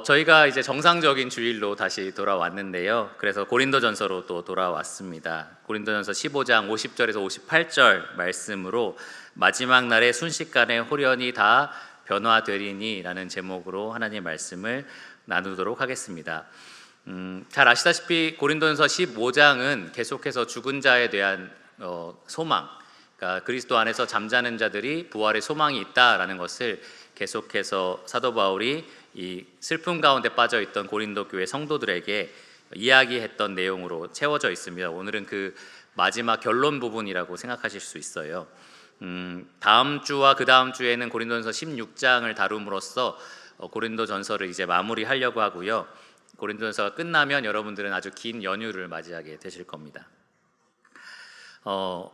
저희가 이제 정상적인 주일로 다시 돌아왔는데요. 그래서 고린도전서로 또 돌아왔습니다. 고린도전서 15장 50절에서 58절 말씀으로 마지막 날에 순식간에 홀연히 다 변화되리니 라는 제목으로 하나님의 말씀을 나누도록 하겠습니다. 잘 아시다시피 고린도전서 15장은 계속해서 죽은 자에 대한 소망, 그러니까 그리스도 안에서 잠자는 자들이 부활의 소망이 있다라는 것을 계속해서 사도 바울이 이 슬픔 가운데 빠져 있던 고린도 교회 성도들에게 이야기했던 내용으로 채워져 있습니다. 오늘은 그 마지막 결론 부분이라고 생각하실 수 있어요. 다음 주와 그 다음 주에는 고린도전서 16장을 다룸으로써 고린도전서를 이제 마무리하려고 하고요. 고린도전서가 끝나면 여러분들은 아주 긴 연휴를 맞이하게 되실 겁니다.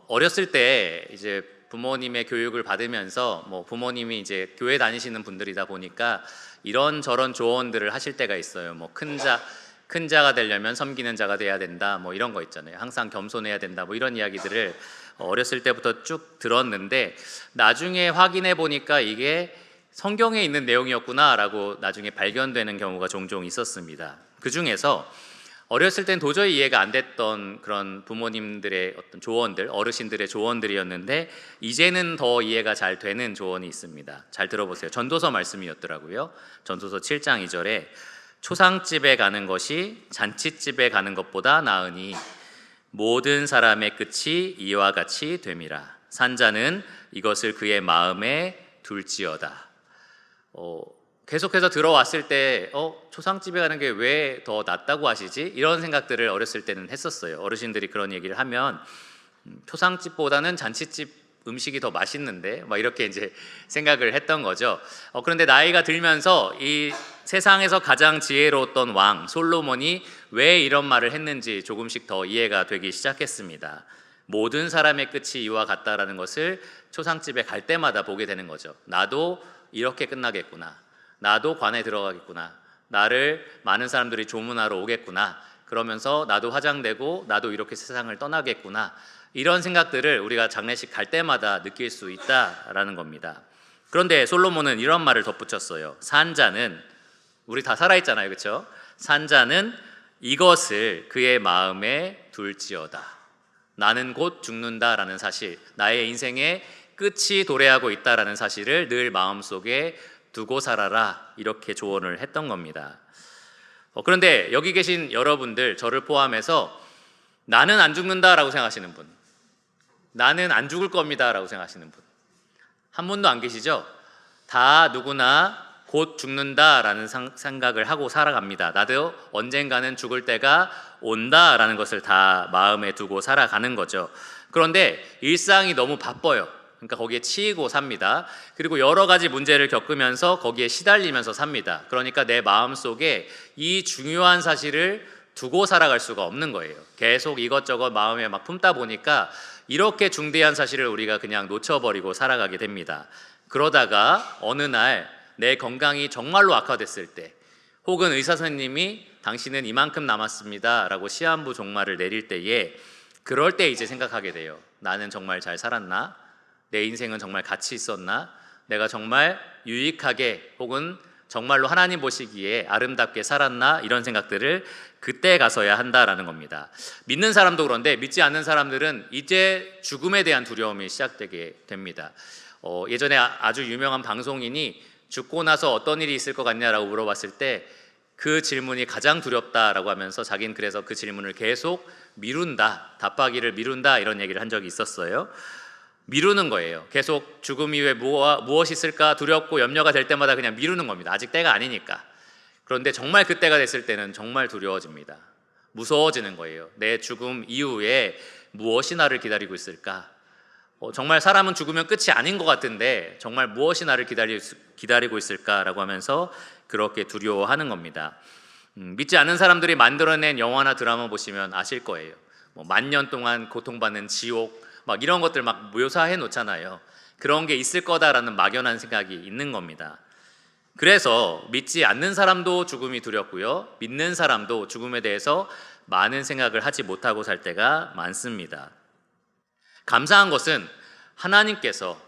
어렸을 때 이제 부모님의 교육을 받으면서 부모님이 이제 교회 다니시는 분들이다 보니까 이런저런 조언들을 하실 때가 있어요. 큰 자가 되려면 섬기는 자가 돼야 된다. 이런 거 있잖아요. 항상 겸손해야 된다. 이런 이야기들을 어렸을 때부터 쭉 들었는데 나중에 확인해 보니까 이게 성경에 있는 내용이었구나라고 나중에 발견되는 경우가 종종 있었습니다. 그 중에서 어렸을 땐 도저히 이해가 안 됐던 그런 부모님들의 어떤 조언들, 어르신들의 조언들이었는데 이제는 더 이해가 잘 되는 조언이 있습니다. 잘 들어보세요. 전도서 말씀이었더라고요. 전도서 7장 2절에 초상집에 가는 것이 잔치집에 가는 것보다 나으니 모든 사람의 끝이 이와 같이 됨이라. 산자는 이것을 그의 마음에 둘지어다. 계속해서 들어왔을 때 초상집에 가는 게 왜 더 낫다고 하시지? 이런 생각들을 어렸을 때는 했었어요. 어르신들이 그런 얘기를 하면 초상집보다는 잔치집 음식이 더 맛있는데 이렇게 이제 생각을 했던 거죠. 그런데 나이가 들면서 이 세상에서 가장 지혜로웠던 왕 솔로몬이 왜 이런 말을 했는지 조금씩 더 이해가 되기 시작했습니다. 모든 사람의 끝이 이와 같다라는 것을 초상집에 갈 때마다 보게 되는 거죠. 나도 이렇게 끝나겠구나. 나도 관에 들어가겠구나. 나를 많은 사람들이 조문하러 오겠구나. 그러면서 나도 화장되고 나도 이렇게 세상을 떠나겠구나. 이런 생각들을 우리가 장례식 갈 때마다 느낄 수 있다라는 겁니다. 그런데 솔로몬은 이런 말을 덧붙였어요. 산자는, 우리 다 살아있잖아요, 그렇죠? 산자는 이것을 그의 마음에 둘지어다. 나는 곧 죽는다라는 사실, 나의 인생의 끝이 도래하고 있다라는 사실을 늘 마음속에 두고 살아라, 이렇게 조언을 했던 겁니다. 그런데 여기 계신 여러분들, 저를 포함해서 나는 안 죽는다라고 생각하시는 분, 나는 안 죽을 겁니다라고 생각하시는 분 한 분도 안 계시죠? 다 누구나 곧 죽는다라는 생각을 하고 살아갑니다. 나도 언젠가는 죽을 때가 온다라는 것을 다 마음에 두고 살아가는 거죠. 그런데 일상이 너무 바빠요. 그러니까 거기에 치이고 삽니다. 그리고 여러 가지 문제를 겪으면서 거기에 시달리면서 삽니다. 그러니까 내 마음속에 이 중요한 사실을 두고 살아갈 수가 없는 거예요. 계속 이것저것 마음에 막 품다 보니까 이렇게 중대한 사실을 우리가 그냥 놓쳐버리고 살아가게 됩니다. 그러다가 어느 날 내 건강이 정말로 악화됐을 때, 혹은 의사 선생님이 당신은 이만큼 남았습니다 라고 시한부 종말을 내릴 때에, 그럴 때 이제 생각하게 돼요. 나는 정말 잘 살았나? 내 인생은 정말 가치 있었나? 내가 정말 유익하게 혹은 정말로 하나님 보시기에 아름답게 살았나? 이런 생각들을 그때 가서야 한다라는 겁니다. 믿는 사람도 그런데 믿지 않는 사람들은 이제 죽음에 대한 두려움이 시작되게 됩니다. 예전에 아주 유명한 방송인이 죽고 나서 어떤 일이 있을 것 같냐라고 물어봤을 때 그 질문이 가장 두렵다라고 하면서 자기는 그래서 그 질문을 계속 미룬다, 답하기를 미룬다, 이런 얘기를 한 적이 있었어요. 미루는 거예요. 계속 죽음 이후에 무엇이 있을까 두렵고 염려가 될 때마다 그냥 미루는 겁니다. 아직 때가 아니니까. 그런데 정말 그 때가 됐을 때는 정말 두려워집니다. 무서워지는 거예요. 내 죽음 이후에 무엇이 나를 기다리고 있을까? 정말 사람은 죽으면 끝이 아닌 것 같은데 정말 무엇이 나를 기다리고 있을까라고 하면서 그렇게 두려워하는 겁니다. 믿지 않는 사람들이 만들어낸 영화나 드라마 보시면 아실 거예요. 10,000년 동안 고통받는 지옥, 이런 것들 묘사해 놓잖아요. 그런 게 있을 거다라는 막연한 생각이 있는 겁니다. 그래서 믿지 않는 사람도 죽음이 두렵고요, 믿는 사람도 죽음에 대해서 많은 생각을 하지 못하고 살 때가 많습니다. 감사한 것은 하나님께서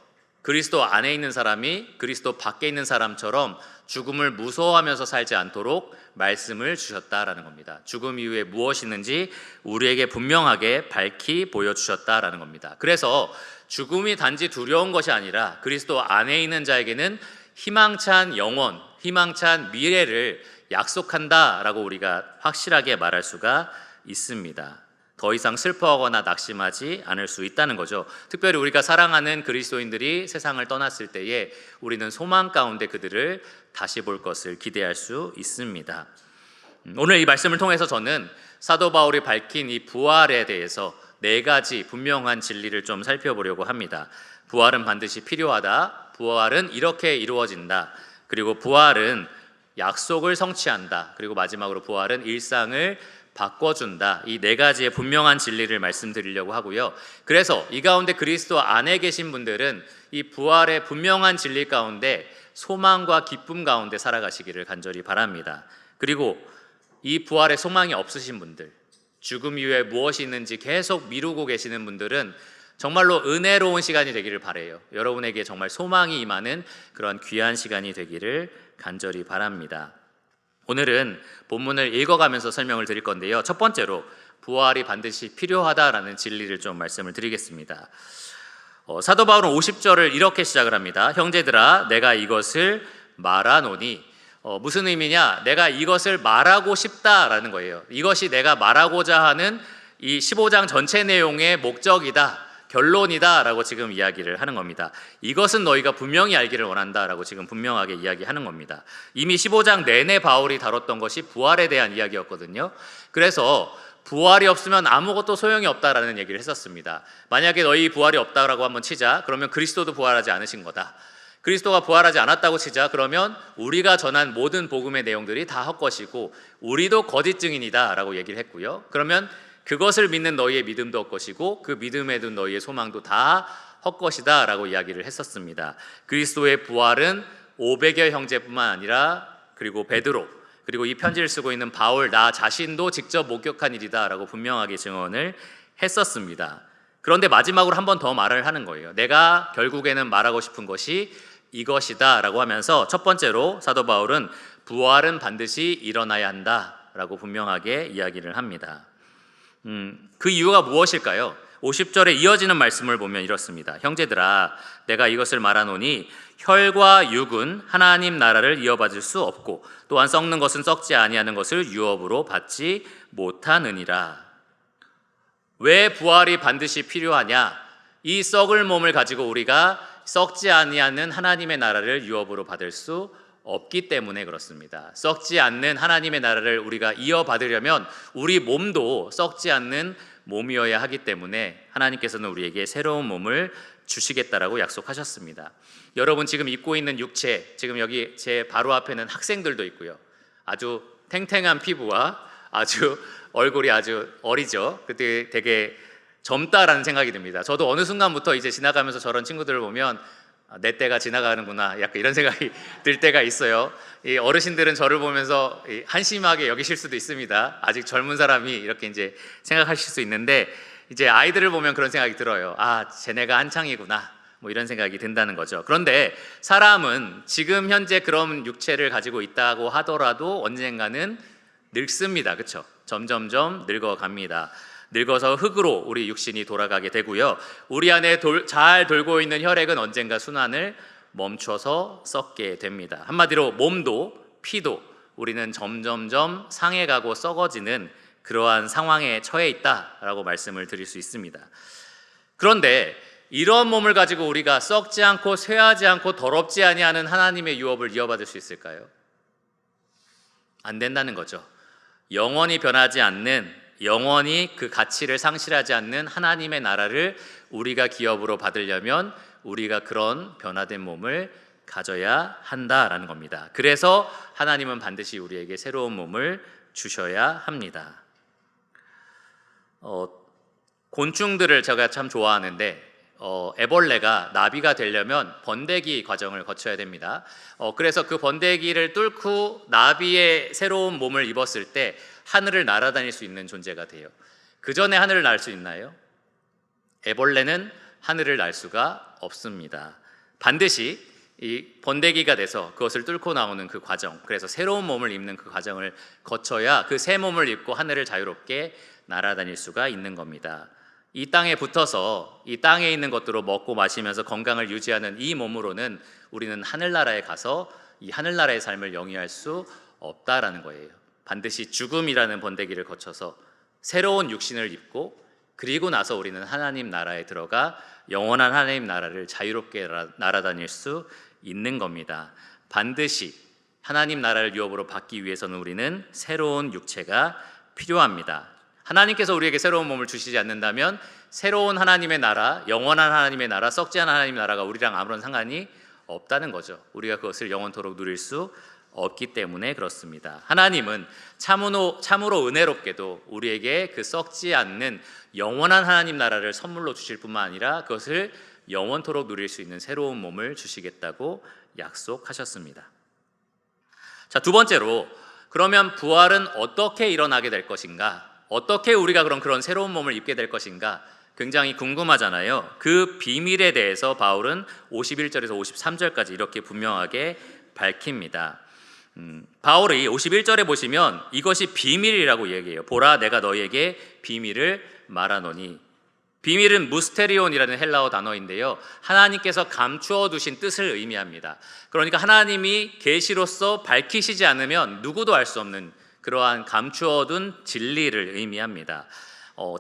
그리스도 안에 있는 사람이 그리스도 밖에 있는 사람처럼 죽음을 무서워하면서 살지 않도록 말씀을 주셨다라는 겁니다. 죽음 이후에 무엇이 있는지 우리에게 분명하게 밝히 보여주셨다라는 겁니다. 그래서 죽음이 단지 두려운 것이 아니라 그리스도 안에 있는 자에게는 희망찬 영원, 희망찬 미래를 약속한다라고 우리가 확실하게 말할 수가 있습니다. 더 이상 슬퍼하거나 낙심하지 않을 수 있다는 거죠. 특별히 우리가 사랑하는 그리스도인들이 세상을 떠났을 때에 우리는 소망 가운데 그들을 다시 볼 것을 기대할 수 있습니다. 오늘 이 말씀을 통해서 저는 사도 바울이 밝힌 이 부활에 대해서 4가지 분명한 진리를 좀 살펴보려고 합니다. 부활은 반드시 필요하다. 부활은 이렇게 이루어진다. 그리고 부활은 약속을 성취한다. 그리고 마지막으로 부활은 일상을 바꿔준다. 이 4가지의 분명한 진리를 말씀드리려고 하고요. 그래서 이 가운데 그리스도 안에 계신 분들은 이 부활의 분명한 진리 가운데 소망과 기쁨 가운데 살아가시기를 간절히 바랍니다. 그리고 이 부활의 소망이 없으신 분들, 죽음 이후에 무엇이 있는지 계속 미루고 계시는 분들은 정말로 은혜로운 시간이 되기를 바라요. 여러분에게 정말 소망이 임하는 그런 귀한 시간이 되기를 간절히 바랍니다. 오늘은 본문을 읽어가면서 설명을 드릴 건데요. 첫 번째로 부활이 반드시 필요하다라는 진리를 좀 말씀을 드리겠습니다. 사도 바울은 50절을 이렇게 시작을 합니다. 형제들아 내가 이것을 말하노니 무슨 의미냐? 내가 이것을 말하고 싶다라는 거예요. 이것이 내가 말하고자 하는 이 15장 전체 내용의 목적이다, 결론이다 라고 지금 이야기를 하는 겁니다. 이것은 너희가 분명히 알기를 원한다 라고 지금 분명하게 이야기하는 겁니다. 이미 15장 내내 바울이 다뤘던 것이 부활에 대한 이야기였거든요. 그래서 부활이 없으면 아무것도 소용이 없다라는 얘기를 했었습니다. 만약에 너희 부활이 없다라고 한번 치자. 그러면 그리스도도 부활하지 않으신 거다. 그리스도가 부활하지 않았다고 치자. 그러면 우리가 전한 모든 복음의 내용들이 다 헛것이고 우리도 거짓 증인이다 라고 얘기를 했고요. 그러면 그것을 믿는 너희의 믿음도 헛것이고 그 믿음에 둔 너희의 소망도 다 헛것이다 라고 이야기를 했었습니다. 그리스도의 부활은 500여 형제뿐만 아니라 그리고 베드로, 그리고 이 편지를 쓰고 있는 바울 나 자신도 직접 목격한 일이다 라고 분명하게 증언을 했었습니다. 그런데 마지막으로 한 번 더 말을 하는 거예요. 내가 결국에는 말하고 싶은 것이 이것이다 라고 하면서 첫 번째로 사도 바울은 부활은 반드시 일어나야 한다 라고 분명하게 이야기를 합니다. 그 이유가 무엇일까요? 50절에 이어지는 말씀을 보면 이렇습니다. 형제들아 내가 이것을 말하노니 혈과 육은 하나님 나라를 이어받을 수 없고 또한 썩는 것은 썩지 아니하는 것을 유업으로 받지 못하느니라. 왜 부활이 반드시 필요하냐? 이 썩을 몸을 가지고 우리가 썩지 아니하는 하나님의 나라를 유업으로 받을 수 없기 때문에 그렇습니다. 썩지 않는 하나님의 나라를 우리가 이어받으려면 우리 몸도 썩지 않는 몸이어야 하기 때문에 하나님께서는 우리에게 새로운 몸을 주시겠다라고 약속하셨습니다. 여러분 지금 입고 있는 육체, 지금 여기 제 바로 앞에는 학생들도 있고요. 아주 탱탱한 피부와 아주 얼굴이 아주 어리죠. 그때 되게 젊다라는 생각이 듭니다. 저도 어느 순간부터 이제 지나가면서 저런 친구들을 보면 내 때가 지나가는구나 약간 이런 생각이 들 때가 있어요. 이 어르신들은 저를 보면서 한심하게 여기실 수도 있습니다. 아직 젊은 사람이 이렇게 이제 생각하실 수 있는데 이제 아이들을 보면 그런 생각이 들어요. 아, 쟤네가 한창이구나. 뭐 이런 생각이 든다는 거죠. 그런데 사람은 지금 현재 그런 육체를 가지고 있다고 하더라도 언젠가는 늙습니다. 그렇죠? 점점점 늙어갑니다. 늙어서 흙으로 우리 육신이 돌아가게 되고요. 우리 안에 잘 돌고 있는 혈액은 언젠가 순환을 멈춰서 썩게 됩니다. 한마디로 몸도 피도 우리는 점점점 상해가고 썩어지는 그러한 상황에 처해 있다라고 말씀을 드릴 수 있습니다. 그런데 이런 몸을 가지고 우리가 썩지 않고 쇠하지 않고 더럽지 아니하는 하나님의 유업을 이어받을 수 있을까요? 안 된다는 거죠. 영원히 변하지 않는, 영원히 그 가치를 상실하지 않는 하나님의 나라를 우리가 기업으로 받으려면 우리가 그런 변화된 몸을 가져야 한다라는 겁니다. 그래서 하나님은 반드시 우리에게 새로운 몸을 주셔야 합니다. 곤충들을 제가 참 좋아하는데 애벌레가 나비가 되려면 번데기 과정을 거쳐야 됩니다. 그래서 그 번데기를 뚫고 나비의 새로운 몸을 입었을 때 하늘을 날아다닐 수 있는 존재가 돼요. 그 전에 하늘을 날 수 있나요? 애벌레는 하늘을 날 수가 없습니다. 반드시 이 번데기가 돼서 그것을 뚫고 나오는 그 과정, 그래서 새로운 몸을 입는 그 과정을 거쳐야 그 새 몸을 입고 하늘을 자유롭게 날아다닐 수가 있는 겁니다. 이 땅에 붙어서 이 땅에 있는 것들로 먹고 마시면서 건강을 유지하는 이 몸으로는 우리는 하늘나라에 가서 이 하늘나라의 삶을 영위할 수 없다라는 거예요. 반드시 죽음이라는 번데기를 거쳐서 새로운 육신을 입고 그리고 나서 우리는 하나님 나라에 들어가 영원한 하나님 나라를 자유롭게 날아다닐 수 있는 겁니다. 반드시 하나님 나라를 유업으로 받기 위해서는 우리는 새로운 육체가 필요합니다. 하나님께서 우리에게 새로운 몸을 주시지 않는다면 새로운 하나님의 나라, 영원한 하나님의 나라, 썩지 않은 하나님의 나라가 우리랑 아무런 상관이 없다는 거죠. 우리가 그것을 영원토록 누릴 수 없기 때문에 그렇습니다. 하나님은 참으로 은혜롭게도 우리에게 그 썩지 않는 영원한 하나님 나라를 선물로 주실 뿐만 아니라 그것을 영원토록 누릴 수 있는 새로운 몸을 주시겠다고 약속하셨습니다. 자, 두 번째로, 그러면 부활은 어떻게 일어나게 될 것인가? 어떻게 우리가 그런 새로운 몸을 입게 될 것인가? 굉장히 궁금하잖아요. 그 비밀에 대해서 바울은 51절에서 53절까지 이렇게 분명하게 밝힙니다. 바울이 51절에 보시면 이것이 비밀이라고 얘기해요. 보라, 내가 너희에게 비밀을 말하노니. 비밀은 무스테리온이라는 헬라어 단어인데요, 하나님께서 감추어 두신 뜻을 의미합니다. 그러니까 하나님이 계시로서 밝히시지 않으면 누구도 알 수 없는 그러한 감추어둔 진리를 의미합니다.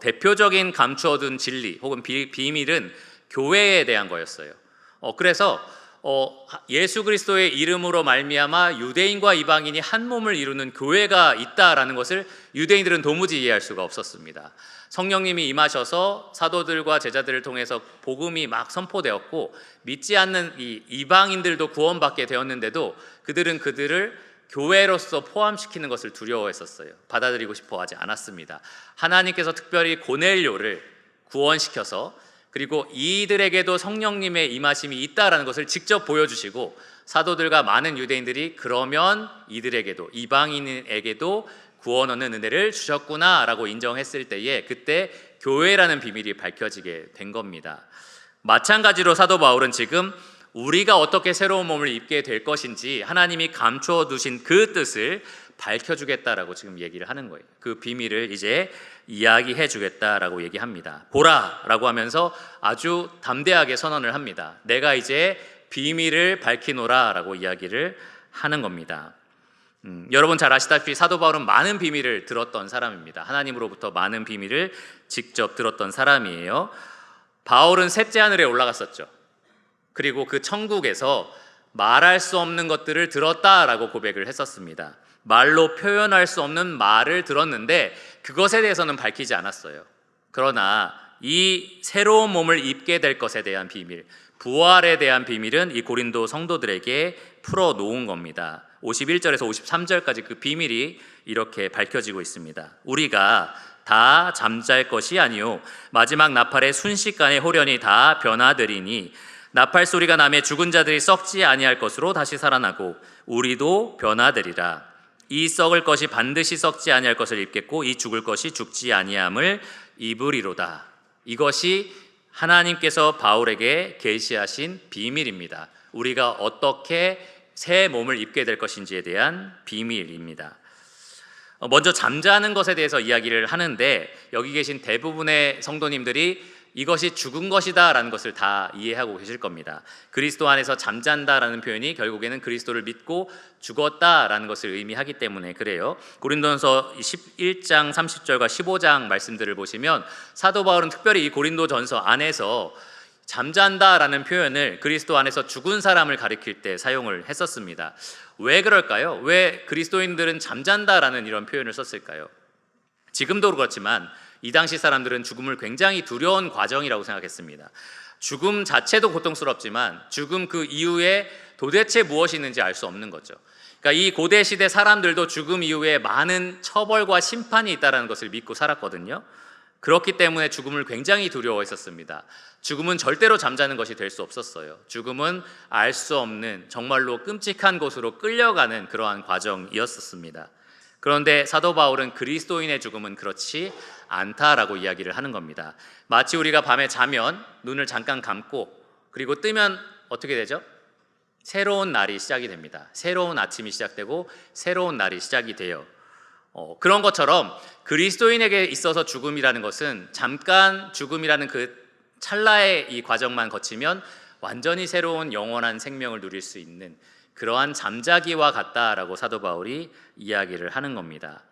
대표적인 감추어둔 진리 혹은 비밀은 교회에 대한 거였어요. 그래서 예수 그리스도의 이름으로 말미암아 유대인과 이방인이 한 몸을 이루는 교회가 있다라는 것을 유대인들은 도무지 이해할 수가 없었습니다. 성령님이 임하셔서 사도들과 제자들을 통해서 복음이 막 선포되었고 믿지 않는 이 이방인들도 구원받게 되었는데도 그들은 그들을 교회로서 포함시키는 것을 두려워했었어요. 받아들이고 싶어 하지 않았습니다. 하나님께서 특별히 고넬료를 구원시켜서 그리고 이들에게도 성령님의 임하심이 있다라는 것을 직접 보여주시고 사도들과 많은 유대인들이 그러면 이들에게도 이방인에게도 구원 얻는 은혜를 주셨구나라고 인정했을 때에 그때 교회라는 비밀이 밝혀지게 된 겁니다. 마찬가지로 사도 바울은 지금 우리가 어떻게 새로운 몸을 입게 될 것인지 하나님이 감추어 두신 그 뜻을 밝혀주겠다라고 지금 얘기를 하는 거예요. 그 비밀을 이제 이야기해 주겠다라고 얘기합니다. 보라 라고 하면서 아주 담대하게 선언을 합니다. 내가 이제 비밀을 밝히노라 라고 이야기를 하는 겁니다. 여러분 잘 아시다시피 사도 바울은 많은 비밀을 들었던 사람입니다. 하나님으로부터 많은 비밀을 직접 들었던 사람이에요. 바울은 셋째 하늘에 올라갔었죠. 그리고 그 천국에서 말할 수 없는 것들을 들었다라고 고백을 했었습니다. 말로 표현할 수 없는 말을 들었는데 그것에 대해서는 밝히지 않았어요. 그러나 이 새로운 몸을 입게 될 것에 대한 비밀, 부활에 대한 비밀은 이 고린도 성도들에게 풀어놓은 겁니다. 51절에서 53절까지 그 비밀이 이렇게 밝혀지고 있습니다. 우리가 다 잠잘 것이 아니요 마지막 나팔의 순식간에 호련히 다 변화되리니 나팔 소리가 나매 죽은 자들이 썩지 아니할 것으로 다시 살아나고 우리도 변화되리라. 이 썩을 것이 반드시 썩지 아니할 것을 입겠고 이 죽을 것이 죽지 아니함을 입으리로다. 이것이 하나님께서 바울에게 계시하신 비밀입니다. 우리가 어떻게 새 몸을 입게 될 것인지에 대한 비밀입니다. 먼저 잠자는 것에 대해서 이야기를 하는데 여기 계신 대부분의 성도님들이 이것이 죽은 것이다 라는 것을 다 이해하고 계실 겁니다. 그리스도 안에서 잠잔다 라는 표현이 결국에는 그리스도를 믿고 죽었다 라는 것을 의미하기 때문에 그래요. 고린도전서 11장 30절과 15장 말씀들을 보시면 사도 바울은 특별히 이 고린도전서 안에서 잠잔다 라는 표현을 그리스도 안에서 죽은 사람을 가리킬 때 사용을 했었습니다. 왜 그럴까요? 왜 그리스도인들은 잠잔다 라는 이런 표현을 썼을까요? 지금도 그렇지만 이 당시 사람들은 죽음을 굉장히 두려운 과정이라고 생각했습니다. 죽음 자체도 고통스럽지만 죽음 그 이후에 도대체 무엇이 있는지 알 수 없는 거죠. 그러니까 이 고대 시대 사람들도 죽음 이후에 많은 처벌과 심판이 있다는 것을 믿고 살았거든요. 그렇기 때문에 죽음을 굉장히 두려워했었습니다. 죽음은 절대로 잠자는 것이 될 수 없었어요. 죽음은 알 수 없는 정말로 끔찍한 곳으로 끌려가는 그러한 과정이었습니다. 그런데 사도 바울은 그리스도인의 죽음은 그렇지 않다라고 이야기를 하는 겁니다. 마치 우리가 밤에 자면 눈을 잠깐 감고 그리고 뜨면 어떻게 되죠? 새로운 날이 시작이 됩니다. 새로운 아침이 시작되고 새로운 날이 시작이 돼요. 그런 것처럼 그리스도인에게 있어서 죽음이라는 것은 잠깐 죽음이라는 그 찰나의 이 과정만 거치면 완전히 새로운 영원한 생명을 누릴 수 있는 그러한 잠자기와 같다라고 사도 바울이 이야기를 하는 겁니다.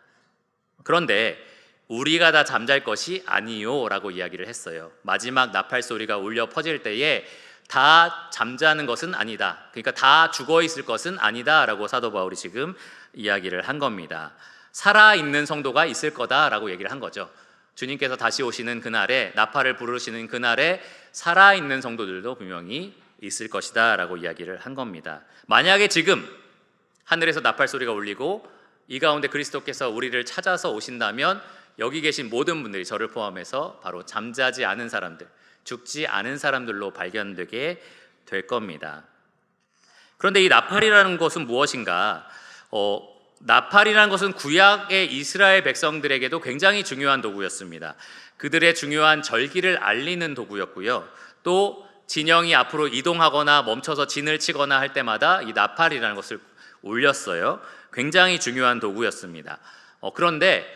그런데 우리가 다 잠잘 것이 아니요 라고 이야기를 했어요. 마지막 나팔 소리가 울려 퍼질 때에 다 잠자는 것은 아니다. 그러니까 다 죽어 있을 것은 아니다 라고 사도 바울이 지금 이야기를 한 겁니다. 살아있는 성도가 있을 거다라고 얘기를 한 거죠. 주님께서 다시 오시는 그날에, 나팔을 부르시는 그날에 살아있는 성도들도 분명히 있을 것이다 라고 이야기를 한 겁니다. 만약에 지금 하늘에서 나팔 소리가 울리고 이 가운데 그리스도께서 우리를 찾아서 오신다면 여기 계신 모든 분들이, 저를 포함해서 바로 잠자지 않은 사람들, 죽지 않은 사람들로 발견되게 될 겁니다. 그런데 이 나팔이라는 것은 무엇인가? 나팔이라는 것은 구약의 이스라엘 백성들에게도 굉장히 중요한 도구였습니다. 그들의 중요한 절기를 알리는 도구였고요. 또 진영이 앞으로 이동하거나 멈춰서 진을 치거나 할 때마다 이 나팔이라는 것을 울렸어요. 굉장히 중요한 도구였습니다. 그런데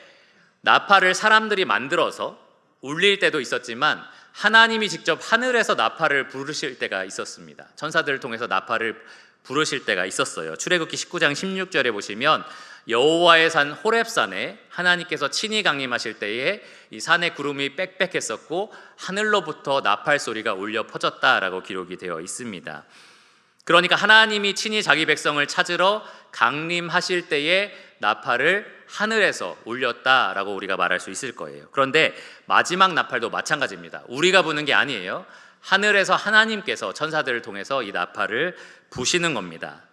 나팔을 사람들이 만들어서 울릴 때도 있었지만 하나님이 직접 하늘에서 나팔을 부르실 때가 있었습니다. 천사들을 통해서 나팔을 부르실 때가 있었어요. 출애굽기 19장 16절에 보시면 여호와의 산 호렙산에 하나님께서 친히 강림하실 때에 이 산에 구름이 빽빽했었고 하늘로부터 나팔 소리가 울려 퍼졌다라고 기록이 되어 있습니다. 그러니까 하나님이 친히 자기 백성을 찾으러 강림하실 때에 나팔을 하늘에서 울렸다라고 우리가 말할 수 있을 거예요. 그런데 마지막 나팔도 마찬가지입니다. 우리가 부는 게 아니에요. 하늘에서 하나님께서 천사들을 통해서 이 나팔을 부시는 겁니다.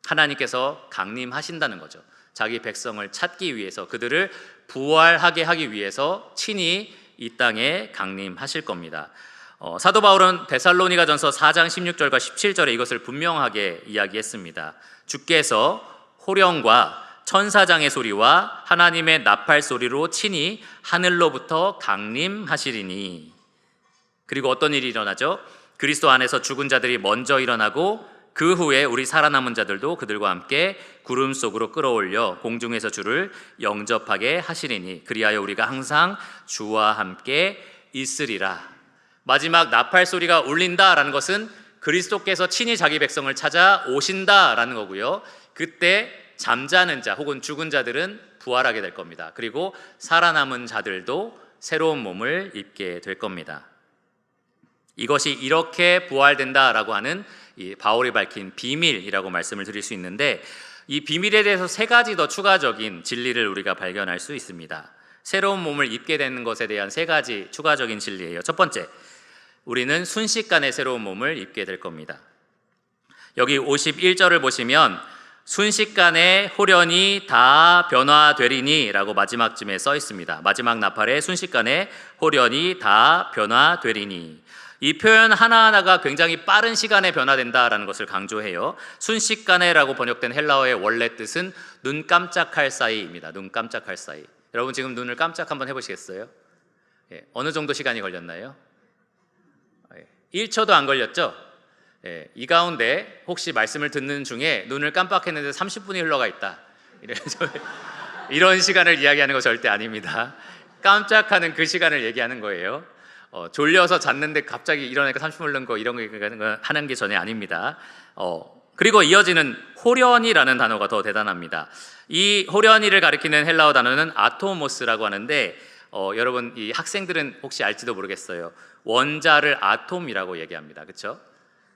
하나님께서 강림하신다는 거죠. 자기 백성을 찾기 위해서, 그들을 부활하게 하기 위해서 친히 이 땅에 강림하실 겁니다. 사도 바울은 데살로니가전서 4장 16절과 17절에 이것을 분명하게 이야기했습니다. 주께서 호령과 천사장의 소리와 하나님의 나팔 소리로 친히 하늘로부터 강림하시리니. 그리고 어떤 일이 일어나죠? 그리스도 안에서 죽은 자들이 먼저 일어나고 그 후에 우리 살아남은 자들도 그들과 함께 구름 속으로 끌어올려 공중에서 주를 영접하게 하시리니 그리하여 우리가 항상 주와 함께 있으리라. 마지막 나팔 소리가 울린다라는 것은 그리스도께서 친히 자기 백성을 찾아 오신다라는 거고요. 그때 잠자는 자 혹은 죽은 자들은 부활하게 될 겁니다. 그리고 살아남은 자들도 새로운 몸을 입게 될 겁니다. 이것이 이렇게 부활된다라고 하는 이 바울이 밝힌 비밀이라고 말씀을 드릴 수 있는데, 이 비밀에 대해서 세 가지 더 추가적인 진리를 우리가 발견할 수 있습니다. 새로운 몸을 입게 되는 것에 대한 세 가지 추가적인 진리예요. 첫 번째, 우리는 순식간에 새로운 몸을 입게 될 겁니다. 여기 51절을 보시면 순식간에 호련히 다 변화되리니 라고 마지막쯤에 써 있습니다. 마지막 나팔에 순식간에 호련히 다 변화되리니. 이 표현 하나하나가 굉장히 빠른 시간에 변화된다라는 것을 강조해요. 순식간에라고 번역된 헬라어의 원래 뜻은 눈 깜짝할 사이입니다. 눈 깜짝할 사이. 여러분 지금 눈을 깜짝 한번 해보시겠어요? 어느 정도 시간이 걸렸나요? 1초도 안 걸렸죠? 이 가운데 혹시 말씀을 듣는 중에 눈을 깜빡했는데 30분이 흘러가 있다, 이런 시간을 이야기하는 거 절대 아닙니다. 깜짝하는 그 시간을 얘기하는 거예요. 졸려서 잤는데 갑자기 일어나니까 30분 흐른 거, 이런 거 하는 게 전혀 아닙니다. 그리고 이어지는 호련이라는 단어가 더 대단합니다. 이 호련이를 가리키는 헬라어 단어는 아토모스라고 하는데, 여러분 이 학생들은 혹시 알지도 모르겠어요. 원자를 아톰이라고 얘기합니다. 그렇죠?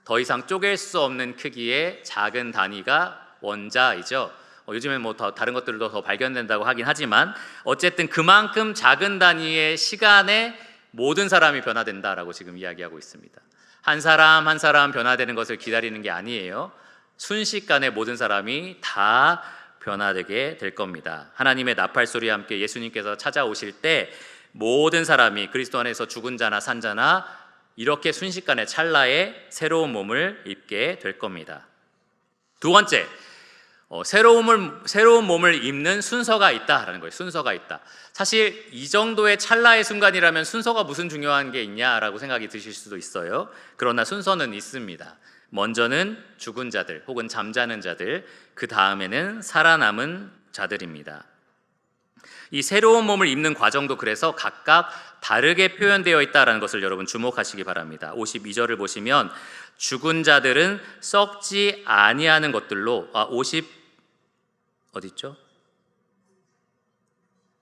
더 이상 쪼갤 수 없는 크기의 작은 단위가 원자이죠. 요즘엔 뭐 다른 것들도 더 발견된다고 하긴 하지만 어쨌든 그만큼 작은 단위의 시간에 모든 사람이 변화된다라고 지금 이야기하고 있습니다. 한 사람 한 사람 변화되는 것을 기다리는 게 아니에요. 순식간에 모든 사람이 다 변화되게 될 겁니다. 하나님의 나팔 소리와 함께 예수님께서 찾아오실 때 모든 사람이 그리스도 안에서 죽은 자나 산 자나 이렇게 순식간에 찰나에 새로운 몸을 입게 될 겁니다. 두 번째, 새로운 몸을 입는 순서가 있다라는 거예요. 순서가 있다. 사실 이 정도의 찰나의 순간이라면 순서가 무슨 중요한 게 있냐라고 생각이 드실 수도 있어요. 그러나 순서는 있습니다. 먼저는 죽은 자들 혹은 잠자는 자들, 그 다음에는 살아남은 자들입니다. 이 새로운 몸을 입는 과정도 그래서 각각 다르게 표현되어 있다는 것을 여러분 주목하시기 바랍니다. 52절을 보시면 죽은 자들은 썩지 아니하는 것들로 어디 있죠?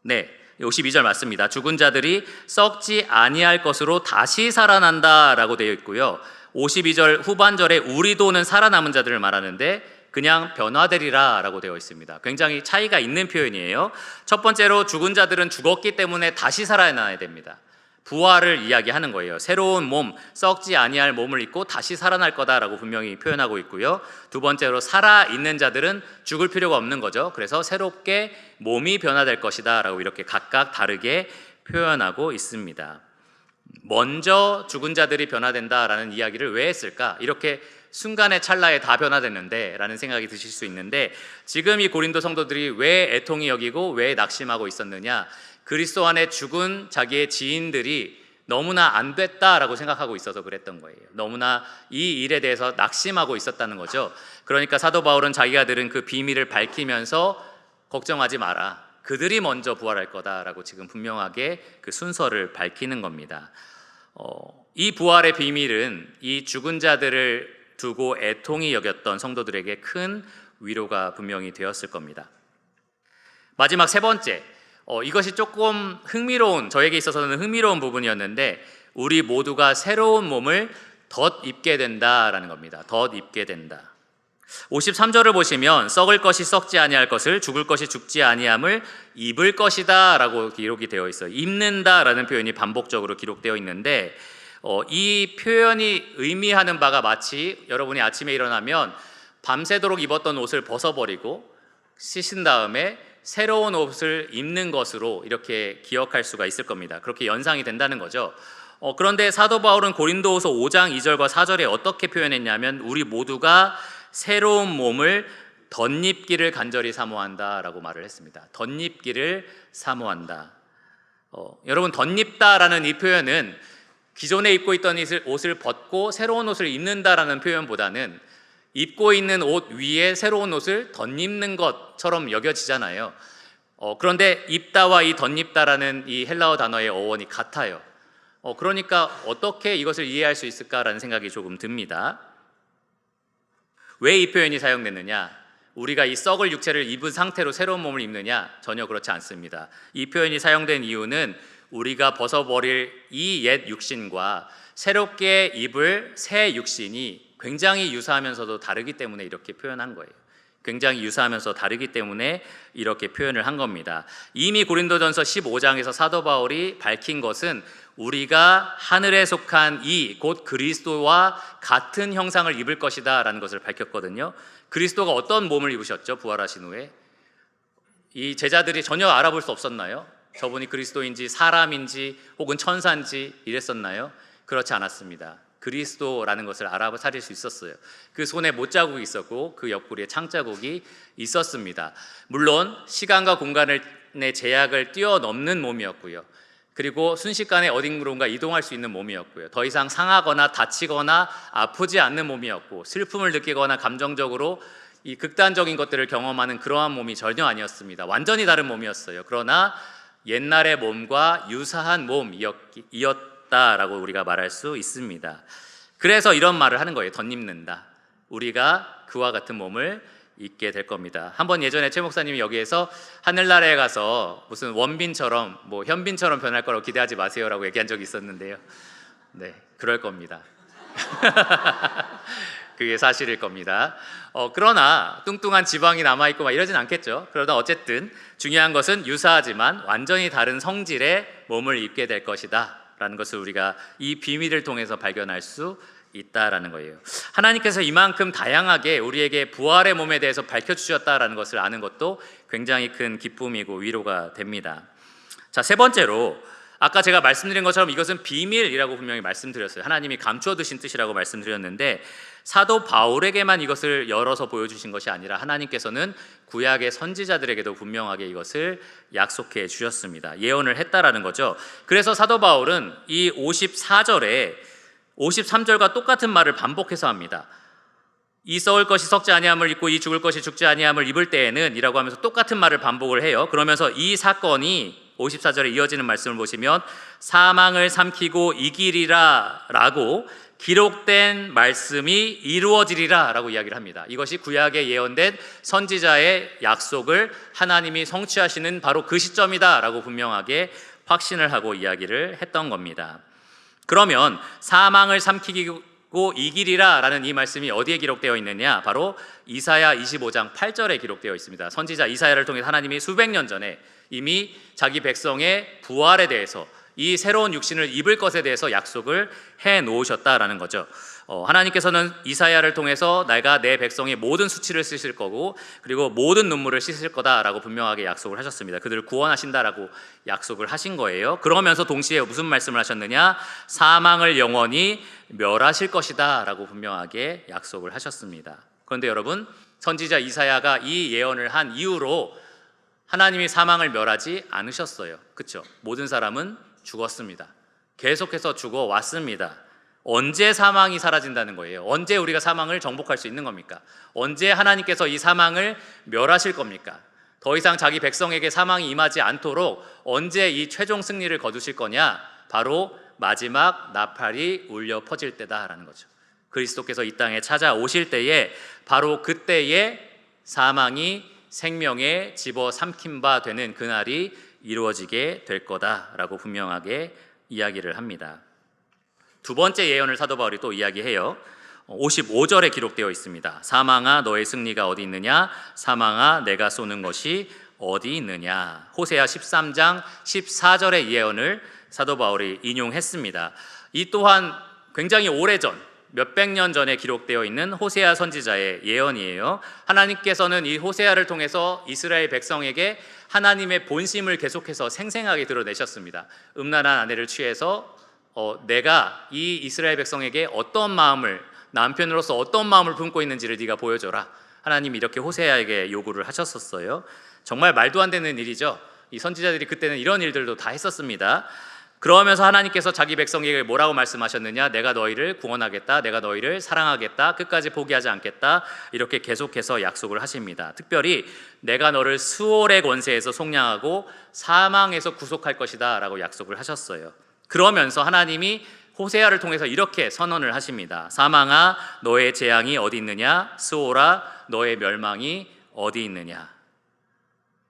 네, 52절 맞습니다. 죽은 자들이 썩지 아니할 것으로 다시 살아난다라고 되어 있고요. 52절 후반절에 우리도는 살아남은 자들을 말하는데 그냥 변화되리라 라고 되어 있습니다. 굉장히 차이가 있는 표현이에요. 첫 번째로 죽은 자들은 죽었기 때문에 다시 살아나야 됩니다. 부활을 이야기하는 거예요. 새로운 몸, 썩지 아니할 몸을 입고 다시 살아날 거다라고 분명히 표현하고 있고요. 두 번째로 살아있는 자들은 죽을 필요가 없는 거죠. 그래서 새롭게 몸이 변화될 것이다 라고 이렇게 각각 다르게 표현하고 있습니다. 먼저 죽은 자들이 변화된다라는 이야기를 왜 했을까? 이렇게 순간의 찰나에 다 변화됐는데 라는 생각이 드실 수 있는데, 지금 이 고린도 성도들이 왜 애통이 여기고 왜 낙심하고 있었느냐? 그리스도 안에 죽은 자기의 지인들이 너무나 안 됐다라고 생각하고 있어서 그랬던 거예요. 너무나 이 일에 대해서 낙심하고 있었다는 거죠. 그러니까 사도 바울은 자기가 들은 그 비밀을 밝히면서 걱정하지 마라, 그들이 먼저 부활할 거다라고 지금 분명하게 그 순서를 밝히는 겁니다. 이 부활의 비밀은 이 죽은 자들을 두고 애통이 여겼던 성도들에게 큰 위로가 분명히 되었을 겁니다. 마지막 세 번째, 이것이 조금 저에게 있어서는 흥미로운 부분이었는데, 우리 모두가 새로운 몸을 덧입게 된다라는 겁니다. 덧입게 된다. 53절을 보시면 썩을 것이 썩지 아니할 것을, 죽을 것이 죽지 아니함을 입을 것이다 라고 기록이 되어 있어요. 입는다라는 표현이 반복적으로 기록되어 있는데, 이 표현이 의미하는 바가 마치 여러분이 아침에 일어나면 밤새도록 입었던 옷을 벗어버리고 씻은 다음에 새로운 옷을 입는 것으로 이렇게 기억할 수가 있을 겁니다. 그렇게 연상이 된다는 거죠. 그런데 사도 바울은 고린도후서 5장 2절과 4절에 어떻게 표현했냐면 우리 모두가 새로운 몸을 덧입기를 간절히 사모한다라고 말을 했습니다. 덧입기를 사모한다. 여러분, 덧입다라는 이 표현은 기존에 입고 있던 옷을 벗고 새로운 옷을 입는다라는 표현보다는 입고 있는 옷 위에 새로운 옷을 덧입는 것처럼 여겨지잖아요. 그런데 입다와 이 덧입다라는 이 헬라어 단어의 어원이 같아요. 그러니까 어떻게 이것을 이해할 수 있을까라는 생각이 조금 듭니다. 왜 이 표현이 사용됐느냐? 우리가 이 썩을 육체를 입은 상태로 새로운 몸을 입느냐? 전혀 그렇지 않습니다. 이 표현이 사용된 이유는 우리가 벗어버릴 이 옛 육신과 새롭게 입을 새 육신이 굉장히 유사하면서도 다르기 때문에 이렇게 표현한 거예요. 굉장히 유사하면서 다르기 때문에 이렇게 표현을 한 겁니다. 이미 고린도전서 15장에서 사도 바울이 밝힌 것은 우리가 하늘에 속한 이 곧 그리스도와 같은 형상을 입을 것이다 라는 것을 밝혔거든요. 그리스도가 어떤 몸을 입으셨죠? 부활하신 후에 이 제자들이 전혀 알아볼 수 없었나요? 저분이 그리스도인지 사람인지 혹은 천사인지 이랬었나요? 그렇지 않았습니다. 그리스도라는 것을 알아차릴 수 있었어요. 그 손에 못자국이 있었고 그 옆구리에 창자국이 있었습니다. 물론 시간과 공간의 제약을 뛰어넘는 몸이었고요. 그리고 순식간에 어딘가 이동할 수 있는 몸이었고요. 더 이상 상하거나 다치거나 아프지 않는 몸이었고, 슬픔을 느끼거나 감정적으로 이 극단적인 것들을 경험하는 그러한 몸이 전혀 아니었습니다. 완전히 다른 몸이었어요. 그러나 옛날의 몸과 유사한 몸이었다라고 우리가 말할 수 있습니다. 그래서 이런 말을 하는 거예요. 덧입는다. 우리가 그와 같은 몸을 입게 될 겁니다. 한번 예전에 최 목사님이 여기에서 하늘나라에 가서 무슨 원빈처럼 현빈처럼 변할 거라고 기대하지 마세요라고 얘기한 적이 있었는데요. 네, 그럴 겁니다. 그게 사실일 겁니다. 그러나 뚱뚱한 지방이 남아있고 이러진 않겠죠. 그러나 어쨌든 중요한 것은 유사하지만 완전히 다른 성질의 몸을 입게 될 것이다 라는 것을 우리가 이 비밀을 통해서 발견할 수 있다라는 거예요. 하나님께서 이만큼 다양하게 우리에게 부활의 몸에 대해서 밝혀주셨다라는 것을 아는 것도 굉장히 큰 기쁨이고 위로가 됩니다. 자, 세 번째로 아까 제가 말씀드린 것처럼 이것은 비밀이라고 분명히 말씀드렸어요. 하나님이 감추어두신 뜻이라고 말씀드렸는데, 사도 바울에게만 이것을 열어서 보여주신 것이 아니라 하나님께서는 구약의 선지자들에게도 분명하게 이것을 약속해 주셨습니다. 예언을 했다라는 거죠. 그래서 사도 바울은 이 54절에 53절과 똑같은 말을 반복해서 합니다. 이 썩을 것이 썩지 아니함을 입고 이 죽을 것이 죽지 아니함을 입을 때에는 이라고 하면서 똑같은 말을 반복을 해요. 그러면서 이 사건이 54절에 이어지는 말씀을 보시면 사망을 삼키고 이기리라 라고 기록된 말씀이 이루어지리라 라고 이야기를 합니다. 이것이 구약에 예언된 선지자의 약속을 하나님이 성취하시는 바로 그 시점이다 라고 분명하게 확신을 하고 이야기를 했던 겁니다. 그러면 사망을 삼키고 이기리라 라는 이 말씀이 어디에 기록되어 있느냐? 바로 이사야 25장 8절에 기록되어 있습니다. 선지자 이사야를 통해 하나님이 수백 년 전에 이미 자기 백성의 부활에 대해서 이 새로운 육신을 입을 것에 대해서 약속을 해 놓으셨다라는 거죠. 하나님께서는 이사야를 통해서 내가 내 백성의 모든 수치를 쓰실 거고 그리고 모든 눈물을 씻을 거다라고 분명하게 약속을 하셨습니다. 그들을 구원하신다라고 약속을 하신 거예요. 그러면서 동시에 무슨 말씀을 하셨느냐? 사망을 영원히 멸하실 것이다 라고 분명하게 약속을 하셨습니다. 그런데 여러분, 선지자 이사야가 이 예언을 한 이후로 하나님이 사망을 멸하지 않으셨어요. 그렇죠? 모든 사람은 죽었습니다. 계속해서 죽어왔습니다. 언제 사망이 사라진다는 거예요? 언제 우리가 사망을 정복할 수 있는 겁니까? 언제 하나님께서 이 사망을 멸하실 겁니까? 더 이상 자기 백성에게 사망이 임하지 않도록 언제 이 최종 승리를 거두실 거냐? 바로 마지막 나팔이 울려 퍼질 때다라는 거죠. 그리스도께서 이 땅에 찾아오실 때에 바로 그때에 사망이 생명에 집어삼킨 바 되는 그날이 이루어지게 될 거다라고 분명하게 이야기를 합니다. 두 번째 예언을 사도 바울이 또 이야기해요. 55절에 기록되어 있습니다. 사망아 너의 승리가 어디 있느냐? 사망아 내가 쏘는 것이 어디 있느냐? 호세아 13장 14절의 예언을 사도 바울이 인용했습니다. 이 또한 굉장히 오래전 몇백 년 전에 기록되어 있는 호세아 선지자의 예언이에요. 하나님께서는 이 호세아를 통해서 이스라엘 백성에게 하나님의 본심을 계속해서 생생하게 드러내셨습니다. 음란한 아내를 취해서 내가 이 이스라엘 백성에게 어떤 마음을, 남편으로서 어떤 마음을 품고 있는지를 네가 보여줘라. 하나님이 이렇게 호세아에게 요구를 하셨었어요. 정말 말도 안 되는 일이죠. 이 선지자들이 그때는 이런 일들도 다 했었습니다. 그러면서 하나님께서 자기 백성에게 뭐라고 말씀하셨느냐? 내가 너희를 구원하겠다. 내가 너희를 사랑하겠다. 끝까지 포기하지 않겠다. 이렇게 계속해서 약속을 하십니다. 특별히 내가 너를 스올의 권세에서 속량하고 사망에서 구속할 것이다 라고 약속을 하셨어요. 그러면서 하나님이 호세아를 통해서 이렇게 선언을 하십니다. 사망아 너의 재앙이 어디 있느냐? 스올아 너의 멸망이 어디 있느냐?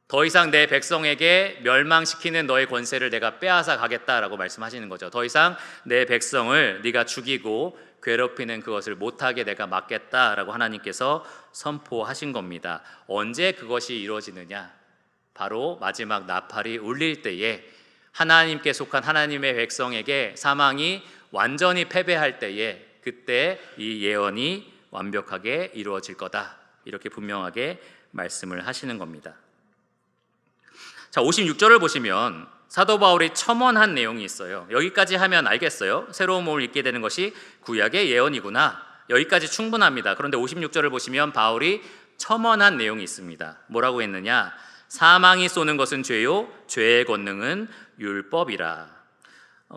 더 이상 내 백성에게 멸망시키는 너의 권세를 내가 빼앗아 가겠다라고 말씀하시는 거죠. 더 이상 내 백성을 네가 죽이고 괴롭히는 그것을 못하게 내가 막겠다라고 하나님께서 선포하신 겁니다. 언제 그것이 이루어지느냐? 바로 마지막 나팔이 울릴 때에 하나님께 속한 하나님의 백성에게 사망이 완전히 패배할 때에 그때 이 예언이 완벽하게 이루어질 거다. 이렇게 분명하게 말씀을 하시는 겁니다. 자, 56절을 보시면 사도 바울이 첨언한 내용이 있어요. 여기까지 하면 알겠어요. 새로운 몸을 입게 되는 것이 구약의 예언이구나. 여기까지 충분합니다. 그런데 56절을 보시면 바울이 첨언한 내용이 있습니다. 뭐라고 했느냐? 사망이 쏘는 것은 죄요 죄의 권능은 율법이라.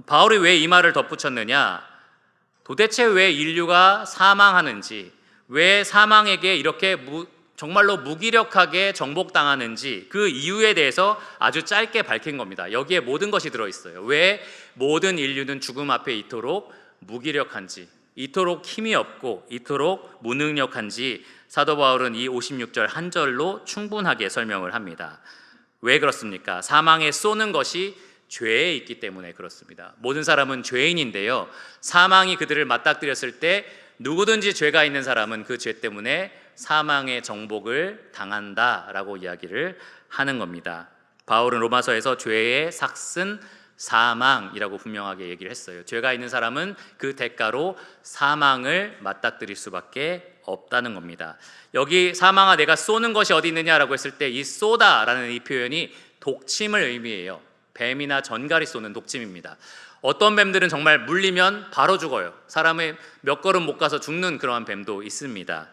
바울이 왜 이 말을 덧붙였느냐? 도대체 왜 인류가 사망하는지, 왜 사망에게 이렇게 정말로 무기력하게 정복당하는지 그 이유에 대해서 아주 짧게 밝힌 겁니다. 여기에 모든 것이 들어있어요. 왜 모든 인류는 죽음 앞에 이토록 무기력한지, 이토록 힘이 없고 이토록 무능력한지 사도 바울은 이 56절 한 절로 충분하게 설명을 합니다. 왜 그렇습니까? 사망에 쏘는 것이 죄에 있기 때문에 그렇습니다. 모든 사람은 죄인인데요, 사망이 그들을 맞닥뜨렸을 때 누구든지 죄가 있는 사람은 그 죄 때문에 사망의 정복을 당한다라고 이야기를 하는 겁니다. 바울은 로마서에서 죄의 삭슨 사망이라고 분명하게 얘기를 했어요. 죄가 있는 사람은 그 대가로 사망을 맞닥뜨릴 수밖에 없다는 겁니다. 여기 사망아 내가 쏘는 것이 어디 있느냐라고 했을 때 이 쏘다라는 이 표현이 독침을 의미해요. 뱀이나 전갈이 쏘는 독침입니다. 어떤 뱀들은 정말 물리면 바로 죽어요. 사람의 몇 걸음 못 가서 죽는 그러한 뱀도 있습니다.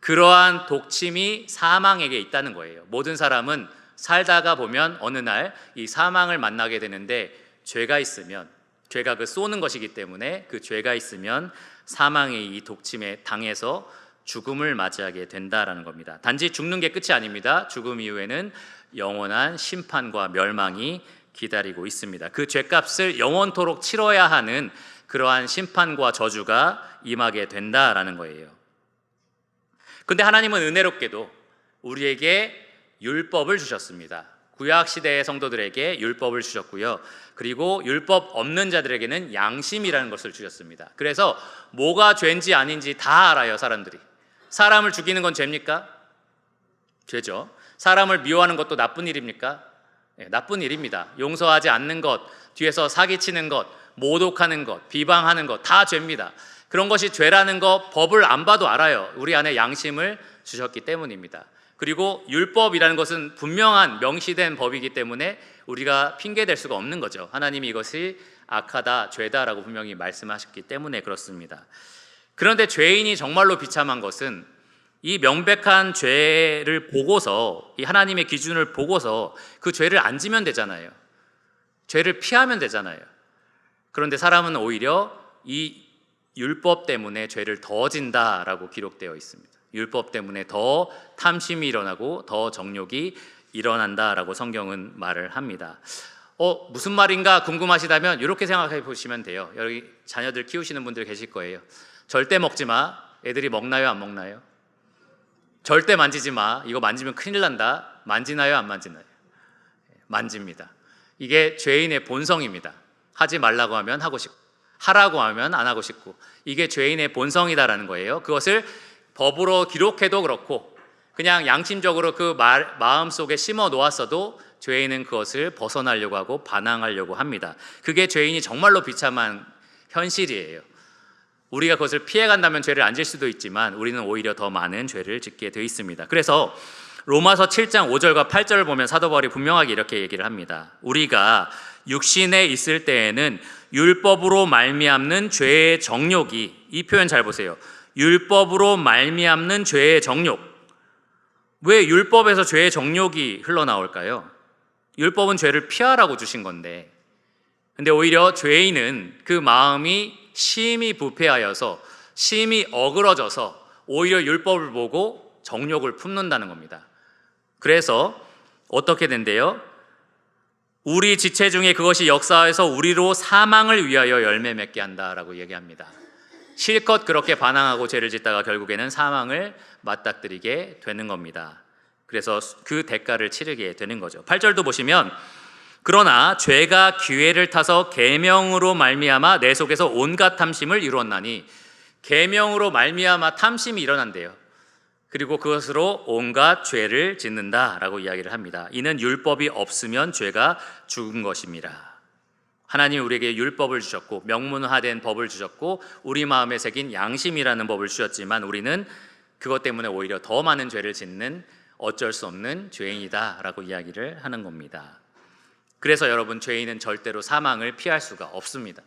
그러한 독침이 사망에게 있다는 거예요. 모든 사람은 살다가 보면 어느 날 이 사망을 만나게 되는데 죄가 있으면, 죄가 그 쏘는 것이기 때문에 그 죄가 있으면 사망의 이 독침에 당해서 죽음을 맞이하게 된다라는 겁니다. 단지 죽는 게 끝이 아닙니다. 죽음 이후에는 영원한 심판과 멸망이 기다리고 있습니다. 그 죄값을 영원토록 치러야 하는 그러한 심판과 저주가 임하게 된다라는 거예요. 근데 하나님은 은혜롭게도 우리에게 율법을 주셨습니다. 구약 시대의 성도들에게 율법을 주셨고요. 그리고 율법 없는 자들에게는 양심이라는 것을 주셨습니다. 그래서 뭐가 죄인지 아닌지 다 알아요, 사람들이. 사람을 죽이는 건 죄입니까? 죄죠. 사람을 미워하는 것도 나쁜 일입니까? 네, 나쁜 일입니다. 용서하지 않는 것, 뒤에서 사기치는 것, 모독하는 것, 비방하는 것 다 죄입니다. 그런 것이 죄라는 거 법을 안 봐도 알아요. 우리 안에 양심을 주셨기 때문입니다. 그리고 율법이라는 것은 분명한 명시된 법이기 때문에 우리가 핑계댈 수가 없는 거죠. 하나님이 이것이 악하다, 죄다라고 분명히 말씀하셨기 때문에 그렇습니다. 그런데 죄인이 정말로 비참한 것은 이 명백한 죄를 보고서, 이 하나님의 기준을 보고서 그 죄를 안 지면 되잖아요. 죄를 피하면 되잖아요. 그런데 사람은 오히려 이 율법 때문에 죄를 더 진다라고 기록되어 있습니다. 율법 때문에 더 탐심이 일어나고 더 정욕이 일어난다라고 성경은 말을 합니다. 무슨 말인가 궁금하시다면 이렇게 생각해 보시면 돼요. 여기 자녀들 키우시는 분들 계실 거예요. 절대 먹지 마. 애들이 먹나요, 안 먹나요? 절대 만지지 마. 이거 만지면 큰일 난다. 만지나요, 안 만지나요? 만집니다. 이게 죄인의 본성입니다. 하지 말라고 하면 하고 싶고, 하라고 하면 안 하고 싶고, 이게 죄인의 본성이다라는 거예요. 그것을 법으로 기록해도 그렇고 그냥 양심적으로 그 마음속에 심어 놓았어도 죄인은 그것을 벗어나려고 하고 반항하려고 합니다. 그게 죄인이 정말로 비참한 현실이에요. 우리가 그것을 피해간다면 죄를 안 질 수도 있지만 우리는 오히려 더 많은 죄를 짓게 되어 있습니다. 그래서 로마서 7장 5절과 8절을 보면 사도 바울이 분명하게 이렇게 얘기를 합니다. 우리가 육신에 있을 때에는 율법으로 말미암는 죄의 정욕이, 이 표현 잘 보세요. 율법으로 말미암는 죄의 정욕. 왜 율법에서 죄의 정욕이 흘러나올까요? 율법은 죄를 피하라고 주신 건데, 근데 오히려 죄인은 그 마음이 심히 부패하여서, 심히 어그러져서 오히려 율법을 보고 정욕을 품는다는 겁니다. 그래서 어떻게 된대요? 우리 지체 중에 그것이 역사해서 우리로 사망을 위하여 열매 맺게 한다라고 얘기합니다. 실컷 그렇게 반항하고 죄를 짓다가 결국에는 사망을 맞닥뜨리게 되는 겁니다. 그래서 그 대가를 치르게 되는 거죠. 8절도 보시면 그러나 죄가 기회를 타서 계명으로 말미암아 내 속에서 온갖 탐심을 이루었나니, 계명으로 말미암아 탐심이 일어난대요. 그리고 그것으로 온갖 죄를 짓는다라고 이야기를 합니다. 이는 율법이 없으면 죄가 죽은 것입니다. 하나님 우리에게 율법을 주셨고 명문화된 법을 주셨고 우리 마음에 새긴 양심이라는 법을 주셨지만 우리는 그것 때문에 오히려 더 많은 죄를 짓는 어쩔 수 없는 죄인이다라고 이야기를 하는 겁니다. 그래서 여러분, 죄인은 절대로 사망을 피할 수가 없습니다.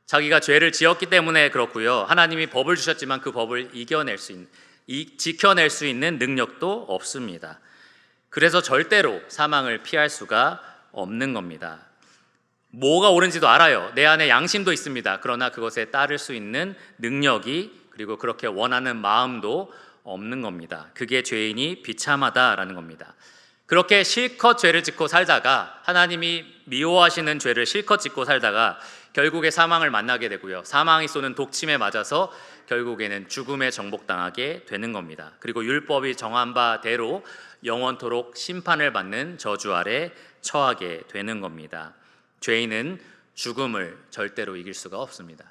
자기가 죄를 지었기 때문에 그렇고요. 하나님이 법을 주셨지만 그 법을 지켜낼 수 있는 능력도 없습니다. 그래서 절대로 사망을 피할 수가 없는 겁니다. 뭐가 옳은지도 알아요. 내 안에 양심도 있습니다. 그러나 그것에 따를 수 있는 능력이, 그리고 그렇게 원하는 마음도 없는 겁니다. 그게 죄인이 비참하다라는 겁니다. 그렇게 실컷 죄를 짓고 살다가, 하나님이 미워하시는 죄를 실컷 짓고 살다가 결국에 사망을 만나게 되고요. 사망이 쏘는 독침에 맞아서 결국에는 죽음에 정복당하게 되는 겁니다. 그리고 율법이 정한 바대로 영원토록 심판을 받는 저주 아래 처하게 되는 겁니다. 죄인은 죽음을 절대로 이길 수가 없습니다.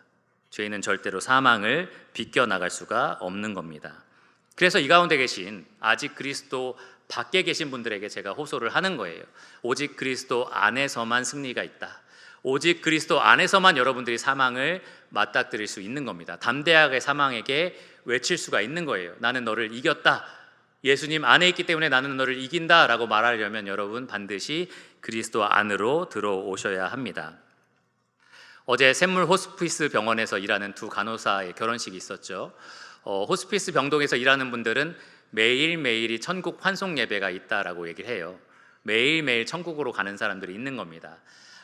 죄인은 절대로 사망을 비껴나갈 수가 없는 겁니다. 그래서 이 가운데 계신 아직 그리스도 밖에 계신 분들에게 제가 호소를 하는 거예요. 오직 그리스도 안에서만 승리가 있다. 오직 그리스도 안에서만 여러분들이 사망을 맞닥뜨릴 수 있는 겁니다. 담대하게 사망에게 외칠 수가 있는 거예요. 나는 너를 이겼다. 예수님 안에 있기 때문에 나는 너를 이긴다 라고 말하려면 여러분 반드시 그리스도 안으로 들어오셔야 합니다. 어제 샘물 호스피스 병원에서 일하는 두 간호사의 결혼식이 있었죠. 호스피스 병동에서 일하는 분들은 매일매일이 천국 환송 예배가 있다라고 얘기를 해요. 매일매일 천국으로 가는 사람들이 있는 겁니다.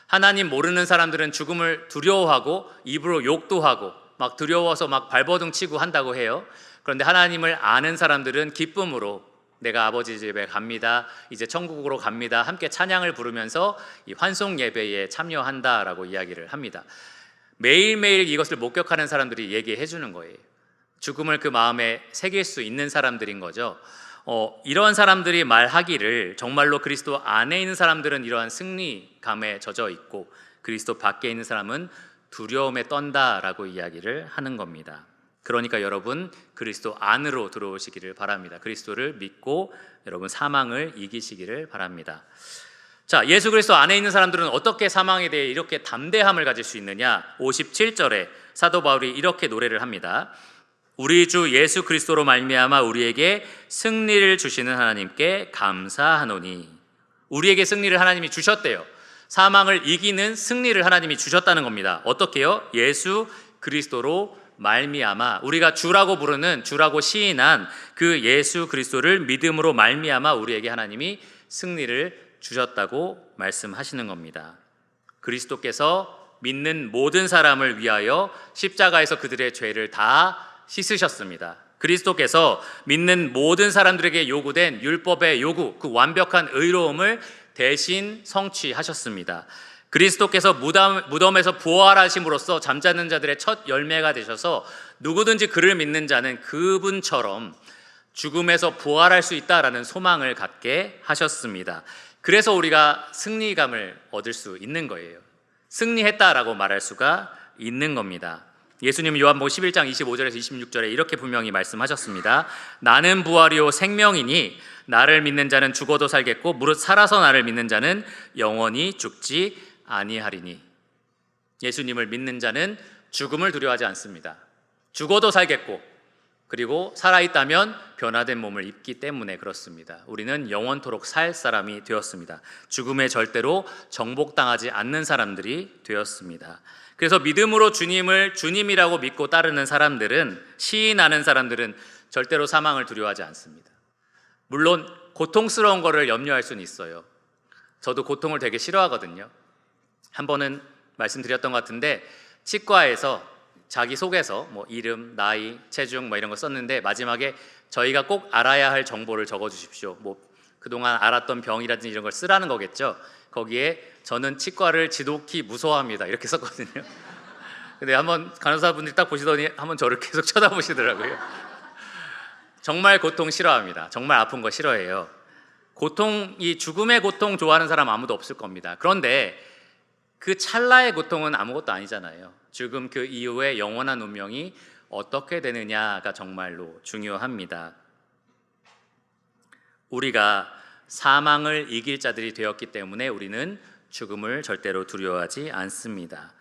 하나님 모르는 사람들은 죽음을 두려워하고 입으로 욕도 하고 막 두려워서 막 발버둥 치고 한다고 해요. 그런데 하나님을 아는 사람들은 기쁨으로 내가 아버지 집에 갑니다, 이제 천국으로 갑니다, 함께 찬양을 부르면서 이 환송 예배에 참여한다라고 이야기를 합니다. 매일매일 이것을 목격하는 사람들이 얘기해 주는 거예요. 죽음을 그 마음에 새길 수 있는 사람들인 거죠. 이런 사람들이 말하기를 정말로 그리스도 안에 있는 사람들은 이러한 승리감에 젖어 있고 그리스도 밖에 있는 사람은 두려움에 떤다라고 이야기를 하는 겁니다. 그러니까 여러분 그리스도 안으로 들어오시기를 바랍니다. 그리스도를 믿고 여러분 사망을 이기시기를 바랍니다. 자, 예수 그리스도 안에 있는 사람들은 어떻게 사망에 대해 이렇게 담대함을 가질 수 있느냐? 57절에 사도 바울이 이렇게 노래를 합니다. 우리 주 예수 그리스도로 말미암아 우리에게 승리를 주시는 하나님께 감사하노니. 우리에게 승리를 하나님이 주셨대요. 사망을 이기는 승리를 하나님이 주셨다는 겁니다. 어떻게요? 예수 그리스도로 말미암아, 우리가 주라고 부르는, 주라고 시인한 그 예수 그리스도를 믿음으로 말미암아 우리에게 하나님이 승리를 주셨다고 말씀하시는 겁니다. 그리스도께서 믿는 모든 사람을 위하여 십자가에서 그들의 죄를 다 씻으셨습니다. 그리스도께서 믿는 모든 사람들에게 요구된 율법의 요구, 그 완벽한 의로움을 대신 성취하셨습니다. 그리스도께서 무덤에서 부활하심으로써 잠자는 자들의 첫 열매가 되셔서 누구든지 그를 믿는 자는 그분처럼 죽음에서 부활할 수 있다라는 소망을 갖게 하셨습니다. 그래서 우리가 승리감을 얻을 수 있는 거예요. 승리했다라고 말할 수가 있는 겁니다. 예수님은 요한복음 11장 25절에서 26절에 이렇게 분명히 말씀하셨습니다. 나는 부활이요 생명이니 나를 믿는 자는 죽어도 살겠고 무릇 살아서 나를 믿는 자는 영원히 죽지 아니하리니. 예수님을 믿는 자는 죽음을 두려워하지 않습니다. 죽어도 살겠고 그리고 살아있다면 변화된 몸을 입기 때문에 그렇습니다. 우리는 영원토록 살 사람이 되었습니다. 죽음에 절대로 정복당하지 않는 사람들이 되었습니다. 그래서 믿음으로 주님을 주님이라고 믿고 따르는 사람들은, 시인하는 사람들은 절대로 사망을 두려워하지 않습니다. 물론 고통스러운 거를 염려할 수는 있어요. 저도 고통을 되게 싫어하거든요. 한 번은 말씀드렸던 것 같은데 치과에서 자기 속에서 뭐 이름, 나이, 체중 뭐 이런 거 썼는데 마지막에 저희가 꼭 알아야 할 정보를 적어주십시오. 뭐 그동안 알았던 병이라든지 이런 걸 쓰라는 거겠죠. 거기에 저는 치과를 지독히 무서워합니다 이렇게 썼거든요. 근데 한번 간호사분들이 딱 보시더니 한번 저를 계속 쳐다보시더라고요. 정말 고통 싫어합니다. 정말 아픈 거 싫어해요. 이 죽음의 고통 좋아하는 사람 아무도 없을 겁니다. 그런데 그 찰나의 고통은 아무것도 아니잖아요. 죽음 그 이후에 영원한 운명이 어떻게 되느냐가 정말로 중요합니다. 우리가 사망을 이길 자들이 되었기 때문에 우리는 죽음을 절대로 두려워하지 않습니다.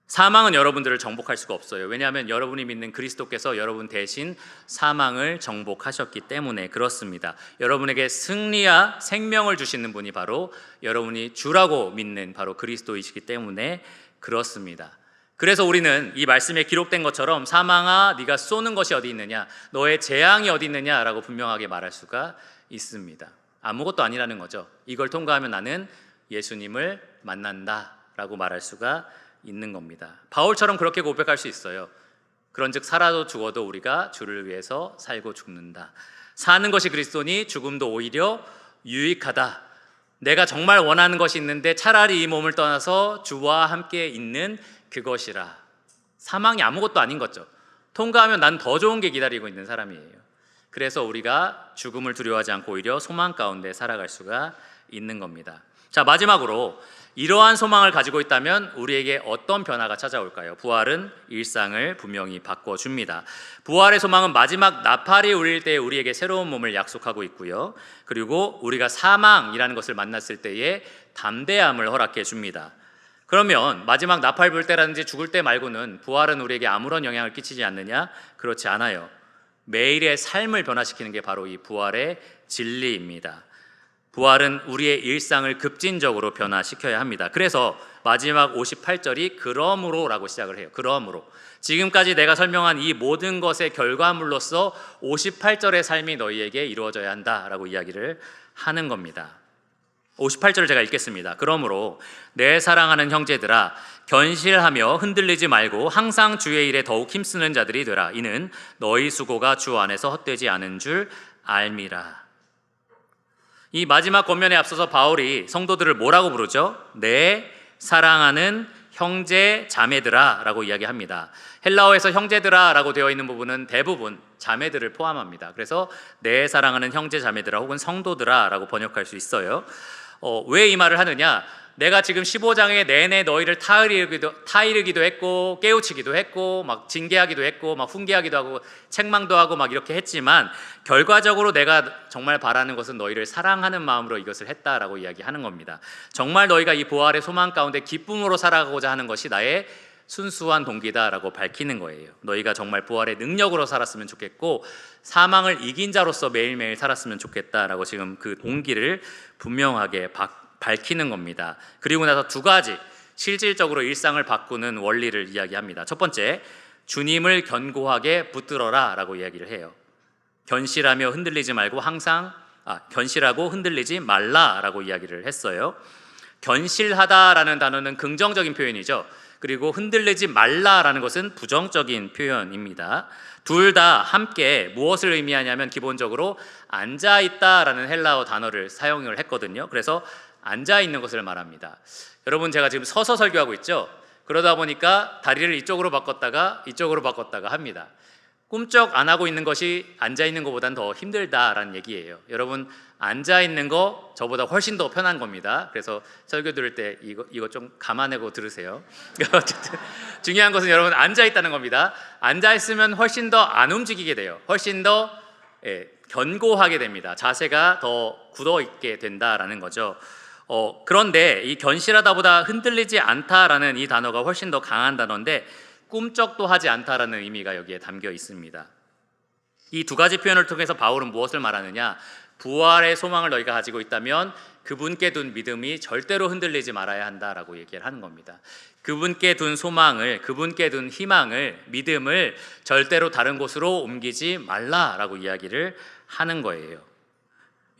사망은 여러분들을 정복할 수가 없어요. 왜냐하면 여러분이 믿는 그리스도께서 여러분 대신 사망을 정복하셨기 때문에 그렇습니다. 여러분에게 승리와 생명을 주시는 분이 바로 여러분이 주라고 믿는 바로 그리스도이시기 때문에 그렇습니다. 그래서 우리는 이 말씀에 기록된 것처럼 사망아 네가 쏘는 것이 어디 있느냐, 너의 재앙이 어디 있느냐라고 분명하게 말할 수가 있습니다. 아무것도 아니라는 거죠. 이걸 통과하면 나는 예수님을 만난다라고 말할 수가 있는 겁니다. 바울처럼 그렇게 고백할 수 있어요. 그런즉 살아도 죽어도 우리가 주를 위해서 살고 죽는다. 사는 것이 그리스도니 죽음도 오히려 유익하다. 내가 정말 원하는 것이 있는데 차라리 이 몸을 떠나서 주와 함께 있는 그것이라. 사망이 아무것도 아닌 거죠. 통과하면 난 더 좋은 게 기다리고 있는 사람이에요. 그래서 우리가 죽음을 두려워하지 않고 오히려 소망 가운데 살아갈 수가 있는 겁니다. 자, 마지막으로 이러한 소망을 가지고 있다면 우리에게 어떤 변화가 찾아올까요? 부활은 일상을 분명히 바꿔줍니다. 부활의 소망은 마지막 나팔이 울릴 때 우리에게 새로운 몸을 약속하고 있고요. 그리고 우리가 사망이라는 것을 만났을 때에 담대함을 허락해 줍니다. 그러면 마지막 나팔 불 때라든지 죽을 때 말고는 부활은 우리에게 아무런 영향을 끼치지 않느냐? 그렇지 않아요. 매일의 삶을 변화시키는 게 바로 이 부활의 진리입니다. 부활은 우리의 일상을 급진적으로 변화시켜야 합니다. 그래서 마지막 58절이 그러므로라고 시작을 해요. 그러므로. 지금까지 내가 설명한 이 모든 것의 결과물로서 58절의 삶이 너희에게 이루어져야 한다라고 이야기를 하는 겁니다. 58절을 제가 읽겠습니다. 그러므로 내 사랑하는 형제들아 견실하며 흔들리지 말고 항상 주의 일에 더욱 힘쓰는 자들이 되라. 이는 너희 수고가 주 안에서 헛되지 않은 줄 알미라. 이 마지막 권면에 앞서서 바울이 성도들을 뭐라고 부르죠? 내 사랑하는 형제 자매들아 라고 이야기합니다. 헬라어에서 형제들아 라고 되어 있는 부분은 대부분 자매들을 포함합니다. 그래서 내 사랑하는 형제 자매들아 혹은 성도들아 라고 번역할 수 있어요. 왜 이 말을 하느냐? 내가 지금 15장에 내내 너희를 타이르기도 했고 깨우치기도 했고 막 징계하기도 했고 막 훈계하기도 하고 책망도 하고 막 이렇게 했지만 결과적으로 내가 정말 바라는 것은 너희를 사랑하는 마음으로 이것을 했다라고 이야기하는 겁니다. 정말 너희가 이 부활의 소망 가운데 기쁨으로 살아가고자 하는 것이 나의 순수한 동기다라고 밝히는 거예요. 너희가 정말 부활의 능력으로 살았으면 좋겠고 사망을 이긴 자로서 매일매일 살았으면 좋겠다라고 지금 그 동기를 분명하게 밝히는 겁니다. 그리고 나서 두 가지 실질적으로 일상을 바꾸는 원리를 이야기합니다. 첫 번째, 주님을 견고하게 붙들어라 라고 이야기를 해요. 견실하며 흔들리지 말고 견실하고 흔들리지 말라 라고 이야기를 했어요. 견실하다라는 단어는 긍정적인 표현이죠. 그리고 흔들리지 말라라는 것은 부정적인 표현입니다. 둘 다 함께 무엇을 의미하냐면 기본적으로 앉아있다라는 헬라어 단어를 사용을 했거든요. 그래서 앉아있는 것을 말합니다. 여러분, 제가 지금 서서 설교하고 있죠. 그러다 보니까 다리를 이쪽으로 바꿨다가 이쪽으로 바꿨다가 합니다. 꿈쩍 안 하고 있는 것이 앉아있는 것보다는 더 힘들다라는 얘기예요. 여러분, 앉아있는 거 저보다 훨씬 더 편한 겁니다. 그래서 설교 들을 때 이거 좀 감안하고 들으세요. 어쨌든 중요한 것은 여러분 앉아있다는 겁니다. 앉아있으면 훨씬 더 안 움직이게 돼요. 훨씬 더 견고하게 됩니다. 자세가 더 굳어있게 된다라는 거죠. 그런데 이 견실하다보다 흔들리지 않다라는 이 단어가 훨씬 더 강한 단어인데 꿈쩍도 하지 않다라는 의미가 여기에 담겨 있습니다. 이 두 가지 표현을 통해서 바울은 무엇을 말하느냐? 부활의 소망을 너희가 가지고 있다면 그분께 둔 믿음이 절대로 흔들리지 말아야 한다라고 얘기를 하는 겁니다. 그분께 둔 소망을, 그분께 둔 희망을, 믿음을 절대로 다른 곳으로 옮기지 말라라고 이야기를 하는 거예요.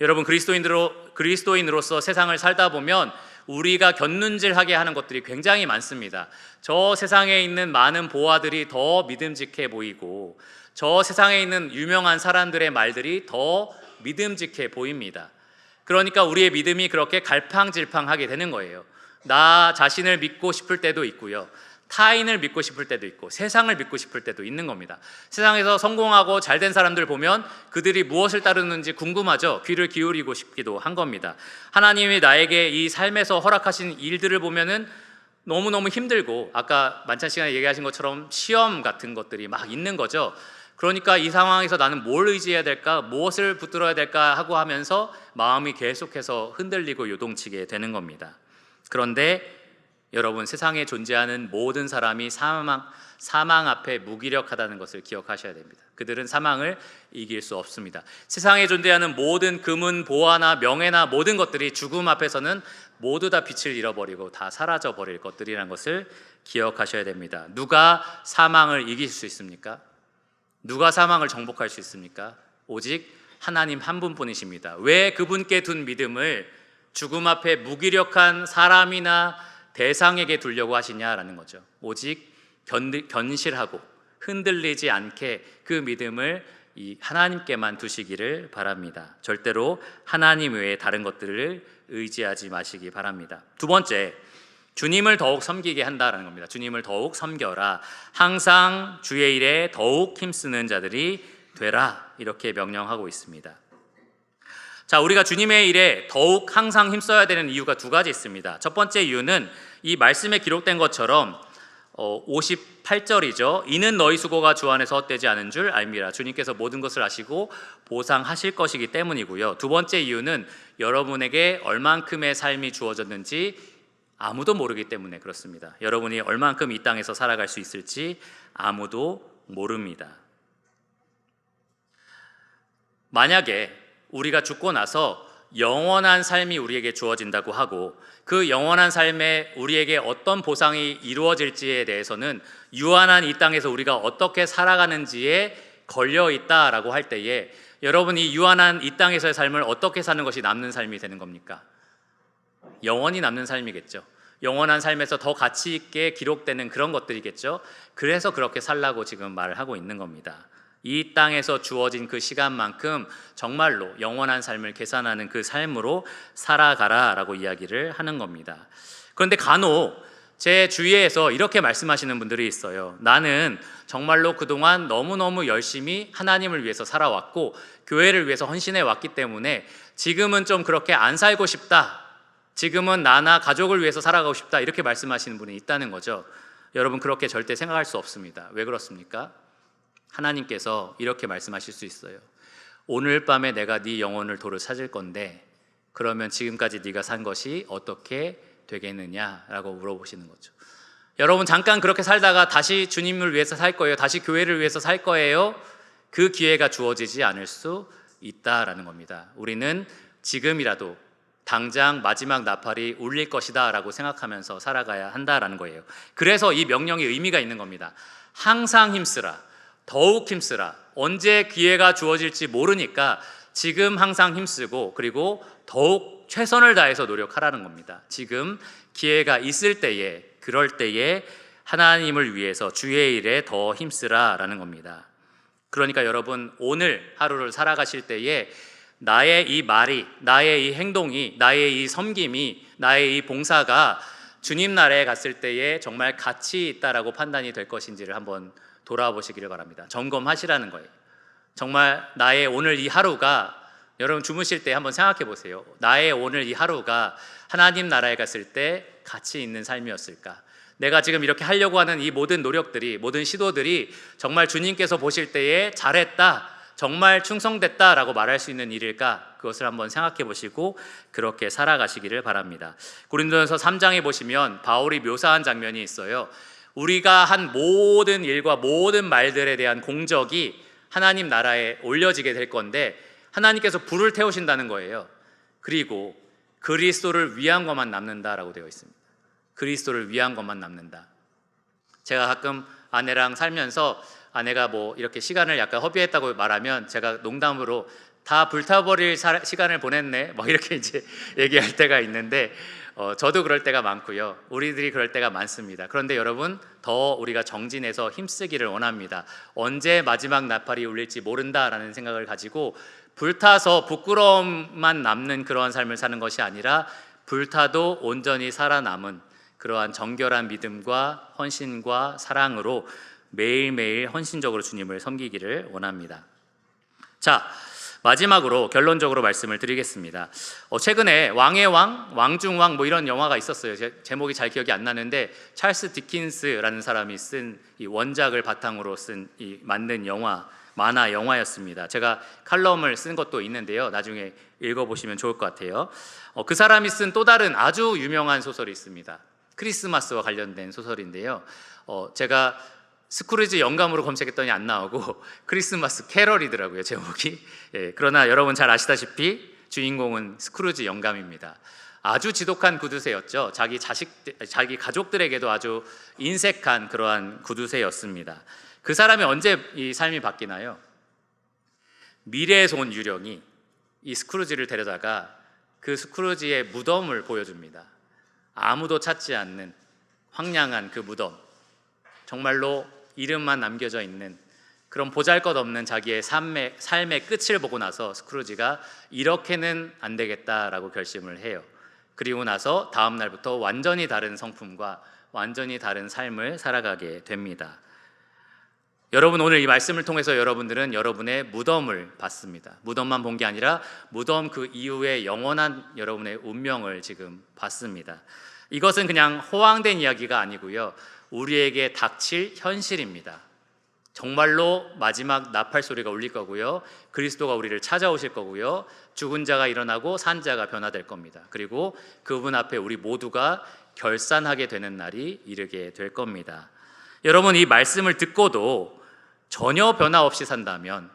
여러분, 그리스도인으로서 세상을 살다 보면 우리가 곁눈질하게 하는 것들이 굉장히 많습니다. 저 세상에 있는 많은 보아들이 더 믿음직해 보이고 저 세상에 있는 유명한 사람들의 말들이 더 믿음직해 보입니다. 그러니까 우리의 믿음이 그렇게 갈팡질팡하게 되는 거예요. 나 자신을 믿고 싶을 때도 있고요, 타인을 믿고 싶을 때도 있고 세상을 믿고 싶을 때도 있는 겁니다. 세상에서 성공하고 잘된 사람들 보면 그들이 무엇을 따르는지 궁금하죠. 귀를 기울이고 싶기도 한 겁니다. 하나님이 나에게 이 삶에서 허락하신 일들을 보면은 너무너무 힘들고 아까 만찬 시간에 얘기하신 것처럼 시험 같은 것들이 막 있는 거죠. 그러니까 이 상황에서 나는 뭘 의지해야 될까, 무엇을 붙들어야 될까 하고 하면서 마음이 계속해서 흔들리고 요동치게 되는 겁니다. 그런데 여러분, 세상에 존재하는 모든 사람이 사망 앞에 무기력하다는 것을 기억하셔야 됩니다. 그들은 사망을 이길 수 없습니다. 세상에 존재하는 모든 금은 보화나 명예나 모든 것들이 죽음 앞에서는 모두 다 빛을 잃어버리고 다 사라져 버릴 것들이라는 것을 기억하셔야 됩니다. 누가 사망을 이길 수 있습니까? 누가 사망을 정복할 수 있습니까? 오직 하나님 한 분뿐이십니다. 왜 그분께 둔 믿음을 죽음 앞에 무기력한 사람이나 대상에게 두려고 하시냐라는 거죠. 오직 견실하고 흔들리지 않게 그 믿음을 이 하나님께만 두시기를 바랍니다. 절대로 하나님 외에 다른 것들을 의지하지 마시기 바랍니다. 두 번째, 주님을 더욱 섬기게 한다라는 겁니다. 주님을 더욱 섬겨라. 항상 주의 일에 더욱 힘쓰는 자들이 되라. 이렇게 명령하고 있습니다. 자, 우리가 주님의 일에 더욱 항상 힘써야 되는 이유가 두 가지 있습니다. 첫 번째 이유는 이 말씀에 기록된 것처럼 58절이죠. 이는 너희 수고가 주 안에서 헛되지 않은 줄 알미라. 주님께서 모든 것을 아시고 보상하실 것이기 때문이고요. 두 번째 이유는 여러분에게 얼만큼의 삶이 주어졌는지 아무도 모르기 때문에 그렇습니다. 여러분이 얼만큼 이 땅에서 살아갈 수 있을지 아무도 모릅니다. 만약에 우리가 죽고 나서 영원한 삶이 우리에게 주어진다고 하고 그 영원한 삶에 우리에게 어떤 보상이 이루어질지에 대해서는 유한한 이 땅에서 우리가 어떻게 살아가는지에 걸려 있다라고 할 때에 여러분이 유한한 이 땅에서의 삶을 어떻게 사는 것이 남는 삶이 되는 겁니까? 영원히 남는 삶이겠죠. 영원한 삶에서 더 가치 있게 기록되는 그런 것들이겠죠. 그래서 그렇게 살라고 지금 말을 하고 있는 겁니다. 이 땅에서 주어진 그 시간만큼 정말로 영원한 삶을 계산하는 그 삶으로 살아가라라고 이야기를 하는 겁니다. 그런데 간혹 제 주위에서 이렇게 말씀하시는 분들이 있어요. 나는 정말로 그동안 너무너무 열심히 하나님을 위해서 살아왔고 교회를 위해서 헌신해 왔기 때문에 지금은 좀 그렇게 안 살고 싶다. 지금은 나나 가족을 위해서 살아가고 싶다. 이렇게 말씀하시는 분이 있다는 거죠. 여러분, 그렇게 절대 생각할 수 없습니다. 왜 그렇습니까? 하나님께서 이렇게 말씀하실 수 있어요. 오늘 밤에 내가 네 영혼을 도로 찾을 건데 그러면 지금까지 네가 산 것이 어떻게 되겠느냐라고 물어보시는 거죠. 여러분, 잠깐 그렇게 살다가 다시 주님을 위해서 살 거예요? 다시 교회를 위해서 살 거예요? 그 기회가 주어지지 않을 수 있다라는 겁니다. 우리는 지금이라도 당장 마지막 나팔이 울릴 것이다 라고 생각하면서 살아가야 한다라는 거예요. 그래서 이 명령이 의미가 있는 겁니다. 항상 힘쓰라, 더욱 힘쓰라. 언제 기회가 주어질지 모르니까 지금 항상 힘쓰고 그리고 더욱 최선을 다해서 노력하라는 겁니다. 지금 기회가 있을 때에, 그럴 때에 하나님을 위해서 주의 일에 더 힘쓰라라는 겁니다. 그러니까 여러분, 오늘 하루를 살아가실 때에 나의 이 말이, 나의 이 행동이, 나의 이 섬김이, 나의 이 봉사가 주님 나라에 갔을 때에 정말 가치 있다라고 판단이 될 것인지를 한번 돌아보시기를 바랍니다. 점검하시라는 거예요. 정말 나의 오늘 이 하루가, 여러분 주무실 때 한번 생각해 보세요. 나의 오늘 이 하루가 하나님 나라에 갔을 때 가치 있는 삶이었을까? 내가 지금 이렇게 하려고 하는 이 모든 노력들이, 모든 시도들이 정말 주님께서 보실 때에 잘했다, 정말 충성됐다라고 말할 수 있는 일일까? 그것을 한번 생각해 보시고 그렇게 살아가시기를 바랍니다. 고린도전서 3장에 보시면 바울이 묘사한 장면이 있어요. 우리가 한 모든 일과 모든 말들에 대한 공적이 하나님 나라에 올려지게 될 건데 하나님께서 불을 태우신다는 거예요. 그리고 그리스도를 위한 것만 남는다라고 되어 있습니다. 그리스도를 위한 것만 남는다. 제가 가끔 아내랑 살면서 아내가 뭐 이렇게 시간을 약간 허비했다고 말하면 제가 농담으로 다 불타버릴 시간을 보냈네 막 이렇게 이제 얘기할 때가 있는데 저도 그럴 때가 많고요. 우리들이 그럴 때가 많습니다. 그런데 여러분, 더 우리가 정진해서 힘쓰기를 원합니다. 언제 마지막 나팔이 울릴지 모른다라는 생각을 가지고 불타서 부끄러움만 남는 그러한 삶을 사는 것이 아니라 불타도 온전히 살아남은 그러한 정결한 믿음과 헌신과 사랑으로 매일매일 헌신적으로 주님을 섬기기를 원합니다. 자, 마지막으로 결론적으로 말씀을 드리겠습니다. 최근에 왕의 왕, 왕중왕 뭐 이런 영화가 있었어요. 제목이 잘 기억이 안 나는데 찰스 디킨스라는 사람이 쓴 이 원작을 바탕으로 쓴 이 만든 영화, 만화 영화였습니다. 제가 칼럼을 쓴 것도 있는데요. 나중에 읽어보시면 좋을 것 같아요. 그 사람이 쓴 또 다른 아주 유명한 소설이 있습니다. 크리스마스와 관련된 소설인데요. 제가 스크루지 영감으로 검색했더니 안 나오고 크리스마스 캐럴이더라고요, 제목이. 그러나 여러분 잘 아시다시피 주인공은 스크루지 영감입니다. 아주 지독한 구두쇠였죠. 자기 가족들에게도 아주 인색한 그러한 구두쇠였습니다. 그 사람이 언제 이 삶이 바뀌나요? 미래에서 온 유령이 이 스크루지를 데려다가 그 스크루지의 무덤을 보여줍니다. 아무도 찾지 않는 황량한 그 무덤, 정말로 이름만 남겨져 있는 그런 보잘것없는 자기의 삶의 끝을 보고 나서 스크루지가 이렇게는 안 되겠다라고 결심을 해요. 그리고 나서 다음 날부터 완전히 다른 성품과 완전히 다른 삶을 살아가게 됩니다. 여러분, 오늘 이 말씀을 통해서 여러분들은 여러분의 무덤을 봤습니다. 무덤만 본 게 아니라 무덤 그 이후에 영원한 여러분의 운명을 지금 봤습니다. 이것은 그냥 호황된 이야기가 아니고요, 우리에게 닥칠 현실입니다. 정말로 마지막 나팔 소리가 울릴 거고요, 그리스도가 우리를 찾아오실 거고요, 죽은 자가 일어나고 산 자가 변화될 겁니다. 그리고 그분 앞에 우리 모두가 결산하게 되는 날이 이르게 될 겁니다. 여러분, 이 말씀을 듣고도 전혀 변화 없이 산다면,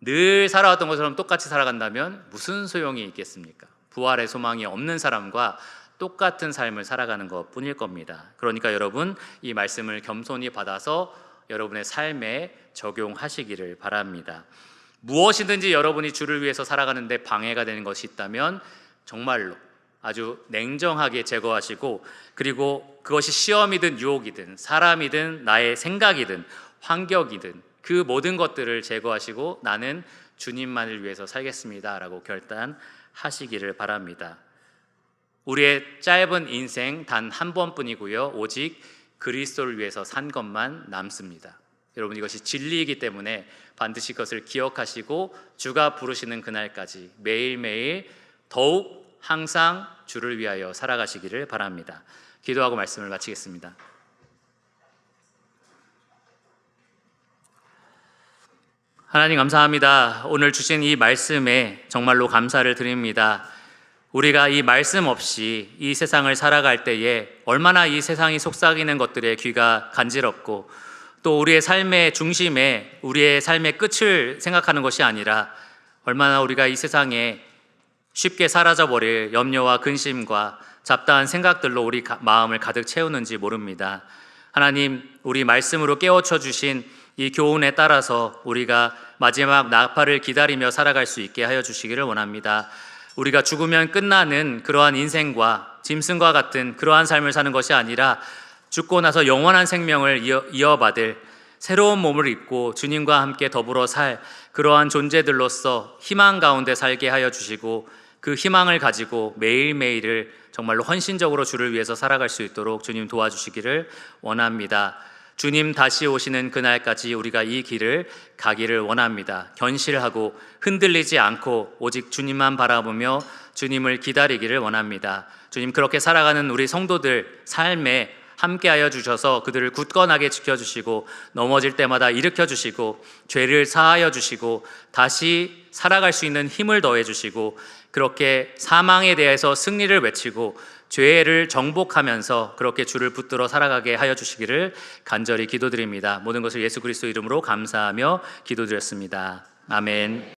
늘 살아왔던 것처럼 똑같이 살아간다면 무슨 소용이 있겠습니까? 부활의 소망이 없는 사람과 똑같은 삶을 살아가는 것 뿐일 겁니다. 그러니까 여러분, 이 말씀을 겸손히 받아서 여러분의 삶에 적용하시기를 바랍니다. 무엇이든지 여러분이 주를 위해서 살아가는데 방해가 되는 것이 있다면 정말로 아주 냉정하게 제거하시고, 그리고 그것이 시험이든 유혹이든 사람이든 나의 생각이든 환경이든 그 모든 것들을 제거하시고 나는 주님만을 위해서 살겠습니다 라고 결단하시기를 바랍니다. 우리의 짧은 인생 단 한 번뿐이고요, 오직 그리스도를 위해서 산 것만 남습니다. 여러분, 이것이 진리이기 때문에 반드시 그것을 기억하시고 주가 부르시는 그날까지 매일매일 더욱 항상 주를 위하여 살아가시기를 바랍니다. 기도하고 말씀을 마치겠습니다. 하나님 감사합니다. 오늘 주신 이 말씀에 정말로 감사를 드립니다. 우리가 이 말씀 없이 이 세상을 살아갈 때에 얼마나 이 세상이 속삭이는 것들에 귀가 간지럽고, 또 우리의 삶의 중심에 우리의 삶의 끝을 생각하는 것이 아니라 얼마나 우리가 이 세상에 쉽게 사라져버릴 염려와 근심과 잡다한 생각들로 우리 마음을 가득 채우는지 모릅니다. 하나님, 우리 말씀으로 깨우쳐 주신 이 교훈에 따라서 우리가 마지막 나팔을 기다리며 살아갈 수 있게 하여 주시기를 원합니다. 우리가 죽으면 끝나는 그러한 인생과 짐승과 같은 그러한 삶을 사는 것이 아니라 죽고 나서 영원한 생명을 이어받을 새로운 몸을 입고 주님과 함께 더불어 살 그러한 존재들로서 희망 가운데 살게 하여 주시고, 그 희망을 가지고 매일매일을 정말로 헌신적으로 주를 위해서 살아갈 수 있도록 주님 도와주시기를 원합니다. 주님 다시 오시는 그날까지 우리가 이 길을 가기를 원합니다. 견실하고 흔들리지 않고 오직 주님만 바라보며 주님을 기다리기를 원합니다. 주님, 그렇게 살아가는 우리 성도들 삶에 함께하여 주셔서 그들을 굳건하게 지켜주시고 넘어질 때마다 일으켜주시고 죄를 사하여 주시고 다시 살아갈 수 있는 힘을 더해 주시고, 그렇게 사망에 대해서 승리를 외치고 죄를 정복하면서 그렇게 주를 붙들어 살아가게 하여 주시기를 간절히 기도드립니다. 모든 것을 예수 그리스도 이름으로 감사하며 기도드렸습니다. 아멘.